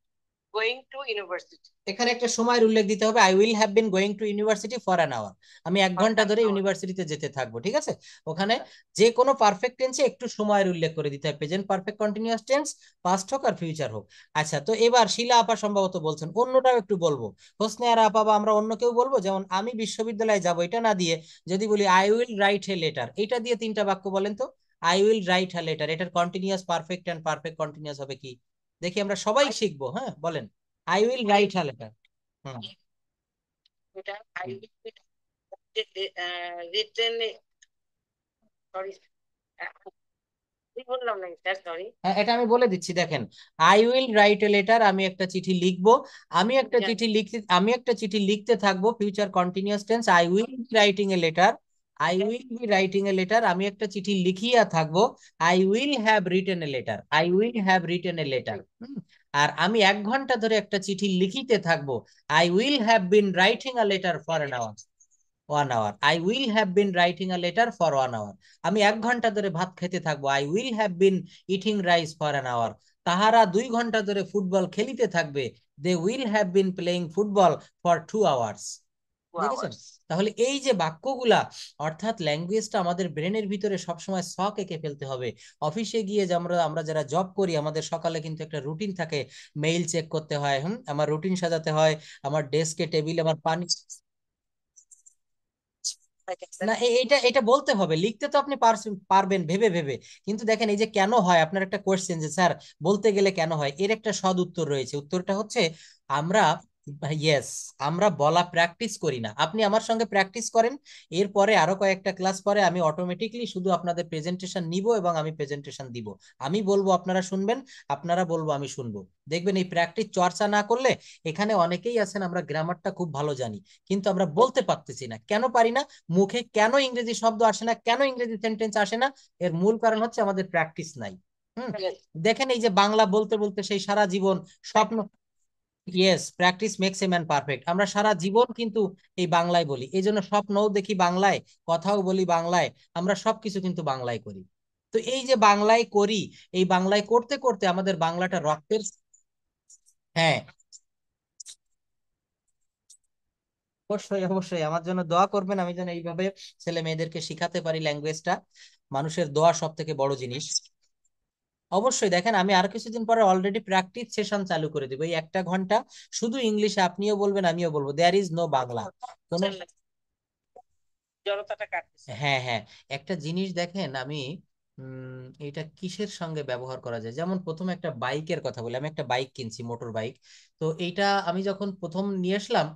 going to university. এখানে একটা সময়ের উল্লেখ দিতে হবে, I will have been going to university for an hour, আমি 1 ঘন্টা ধরে ইউনিভার্সিটিতে যেতে থাকবো, ঠিক আছে? ওখানে যে কোনো পারফেক্ট টেন্সে একটু সময়ের উল্লেখ করে দিতে হবে, present perfect continuous tense, past হোক আর ফিউচার হোক। আচ্ছা, তো এবার শিলা আপা সম্ভবত বলছেন, অন্যটাও একটু বলবো, হোসনে আর আপা বা আমরা অন্য কেউ বলবো, যেমন আমি বিশ্ববিদ্যালয়ে যাব এটা না দিয়ে যদি বলি I will write a letter, এটা দিয়ে 3টা বাক্য বলেন তো। I will write a letter, এটার continuous perfect and perfect continuous হবে কি? দেখি আমরা সবাই শিখবো, হ্যাঁ বলেন। I will write a letter. হুম। I will be written. Sorry, কি বললাম না স্যার, সরি। হ্যাঁ, এটা আমি বলে দিচ্ছি, দেখেন I will write a letter, আমি একটা চিঠি লিখবো, আমি একটা চিঠি লিখতে থাকবো, future continuous tense, I will be writing a letter, I will be writing a letter, আমি একটা চিঠি লিখিয়া থাকবো, I will have written a letter, I will have written a letter. আর আমি 1 ঘন্টা ধরে একটা চিঠি লিখিতে থাকবো, I will have been writing a letter for an hour, 1 hour, I will have been writing a letter for 1 hour. আমি 1 ঘন্টা ধরে ভাত খেতে থাকবো, I will have been eating rice for an hour. তাহারা 2 ঘন্টা ধরে ফুটবল খেলিতে থাকবে, they will have been playing football for 2 hours. দেখেছেন? তাহলে এই যে বাক্যগুলা, অর্থাৎ ল্যাঙ্গুয়েজটা আমাদের ব্রেনের ভিতরে সবসময় ছক এঁকে ফেলতে হবে। অফিসে গিয়ে যে আমরা আমরা যারা জব করি, আমাদের সকালে কিন্তু একটা রুটিন থাকে, মেইল চেক করতে হয়, আমার রুটিন সাজাতে হয়, আমার ডেস্কে টেবিলে আমার পানি, না এটা এটা বলতে হবে, লিখতে তো আপনি পারবেন ভেবে ভেবে। কিন্তু দেখেন এই যে কেন হয়, আপনার একটা কোয়েশ্চেন যে স্যার বলতে গেলে কেন হয়, এর একটা সদ উত্তর রয়েছে। উত্তরটা হচ্ছে আমরা, ইয়েস, আমরা বলা প্র্যাকটিস করি না। আপনি আমার সঙ্গে প্র্যাকটিস করেন, এরপরে আরো কয়েকটা ক্লাস পরে আমি অটোমেটিকলি শুধু আপনাদের প্রেজেন্টেশন নিব এবং আমি প্রেজেন্টেশন দিব, আমি বলবো আপনারা শুনবেন, আপনারা বলবো আমি শুনবো। দেখবেন এই প্র্যাকটিস চর্চা না করলে, এখানে অনেকেই আছেন আমরা গ্রামারটা খুব ভালো জানি, কিন্তু আমরা বলতে পারতেছি না। কেন পারি না? মুখে কেন ইংরেজি শব্দ আসে না, কেন ইংরেজি সেন্টেন্স আসে না? এর মূল কারণ হচ্ছে আমাদের প্র্যাকটিস নাই। হুম। দেখেন এই যে বাংলা বলতে বলতে সেই সারা জীবন স্বপ্ন, yes, practice makes a man perfect, আমরা সারা জীবন কিন্তু এই বাংলায় বলি, এই জন্য স্বপ্নও দেখি বাংলায়, কথাও বলি বাংলায়, আমরা সবকিছু কিন্তু বাংলায় করি। তো এই যে বাংলায় করি, এই বাংলায় করতে করতে আমাদের বাংলাটা রক্তের, হ্যাঁ, অবশ্যই অবশ্যই আমার জন্য দোয়া করবেন, আমি যেন এইভাবে ছেলে মেয়েদেরকে শিখাতে পারি ল্যাঙ্গুয়েজটা। মানুষের দোয়া সব থেকে বড় জিনিস। অবশ্যই দেখেন, আমি আর কিছুদিন পরে অলরেডি প্র্যাকটিস সেশন চালু করে দিব, এই 1 ঘন্টা শুধু ইংলিশে, আপনিও বলবেন আমিও বলবো, দেয়ার ইজ নো বাংলা কোনো। জড়তাটা কাটতেছে। হ্যাঁ হ্যাঁ, একটা জিনিস দেখেন, আমি এটা কিসের সঙ্গে ব্যবহার করা যায়, যেমন প্রথমে একটা বাইকের কথা বলি, আমি একটা বাইক কিনছি, মোটর বাইক। তো এইটা আমি যখন প্রথম নিয়ে আসলাম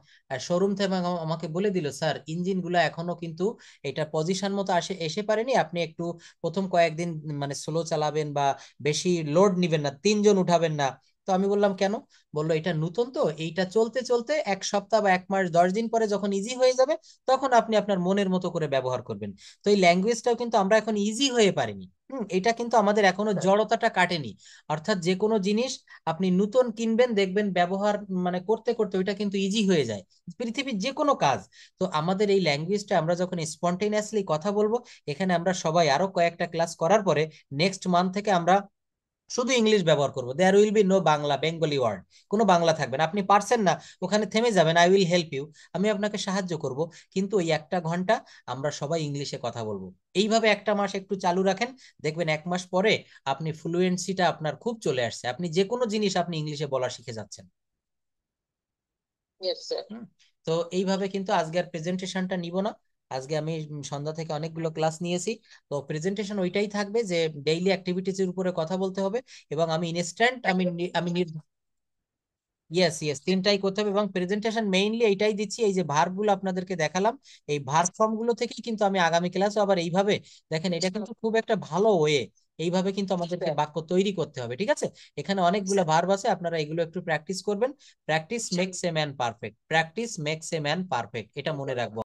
শোরুম থেকে, আমাকে বলে দিল স্যার ইঞ্জিন গুলা এখনো কিন্তু এটা পজিশন মতো এসে পারেনি, আপনি একটু প্রথম কয়েকদিন মানে স্লো চালাবেন বা বেশি লোড নিবেন না, 3 জন উঠাবেন না। তো আমি বললাম কেন? বললো এটা নতুন তো, এইটা চলতে চলতে 1 সপ্তাহ বা 1 মাস 10 দিন পরে যখন ইজি হয়ে যাবে, তখন আপনি আপনার মনের মতো করে ব্যবহার করবেন। তো এই ল্যাঙ্গুয়েজটাও কিন্তু আমরা এখন ইজি হয়ে পারিনি, এটা কিন্তু আমাদের এখনো জড়তাটা কাটেনি। অর্থাৎ যে কোনো জিনিস আপনি নতুন কিনবেন, দেখবেন ব্যবহার মানে করতে করতে ওইটা কিন্তু ইজি হয়ে যায়, পৃথিবীর যে কোনো কাজ। তো আমাদের এই ল্যাঙ্গুয়েজটা আমরা যখন স্পন্টেনিয়াসলি কথা বলবো, এখানে আমরা সবাই আরো কয়েকটা ক্লাস করার পরে নেক্সট মান্থ থেকে আমরা শুধু ইংলিশ ব্যবহার করবো, there will be no Bangla Bengali word, কোনো বাংলা থাকবে না। আপনি পারছেন না, ওখানে থেমে যাবেন, আই উইল হেল্প ইউ, আমি আপনাকে সাহায্য করব, কিন্তু ওই 1 ঘন্টা আমরা সবাই ইংলিশে কথা বলবো। এইভাবে 1 মাস একটু চালু রাখেন, দেখবেন 1 মাস পরে আপনি ফ্লুয়েন্সিটা আপনার খুব চলে আসছে, আপনি যে কোনো জিনিস আপনি ইংলিশে বলা শিখে যাচ্ছেন। Yes sir. হুম। তো এইভাবে কিন্তু আজকে আর প্রেজেন্টেশনটা নিব না, আজকে আমি সন্ধ্যা থেকে অনেকগুলো ক্লাস নিয়েছি। তো প্রেজেন্টেশন ওইটাই থাকবে যে ডেইলি অ্যাক্টিভিটিজের উপরে কথা বলতে হবে, এবং আমি ইনস্ট্যান্ট আমি নি- আমি নির- ইয়েস ইয়েস, তিনটাই করতে হবে। এবং প্রেজেন্টেশন মেইনলি এইটাই দিচ্ছি, এই যে ভার্ব গুলো আপনাদেরকে দেখালাম, এই ভার্ব ফর্ম গুলো থেকেই কিন্তু আমি আগামী ক্লাসে আবার এইভাবে, দেখেন এটা কিন্তু খুব একটা ভালো ওয়ে, এইভাবে কিন্তু আমাদেরকে বাক্য তৈরি করতে হবে, ঠিক আছে? এখানে অনেকগুলো ভার্ব আছে, আপনারা এগুলো একটু প্র্যাকটিস করবেন। Practice makes a man perfect, practice makes a man perfect, এটা মনে রাখবো।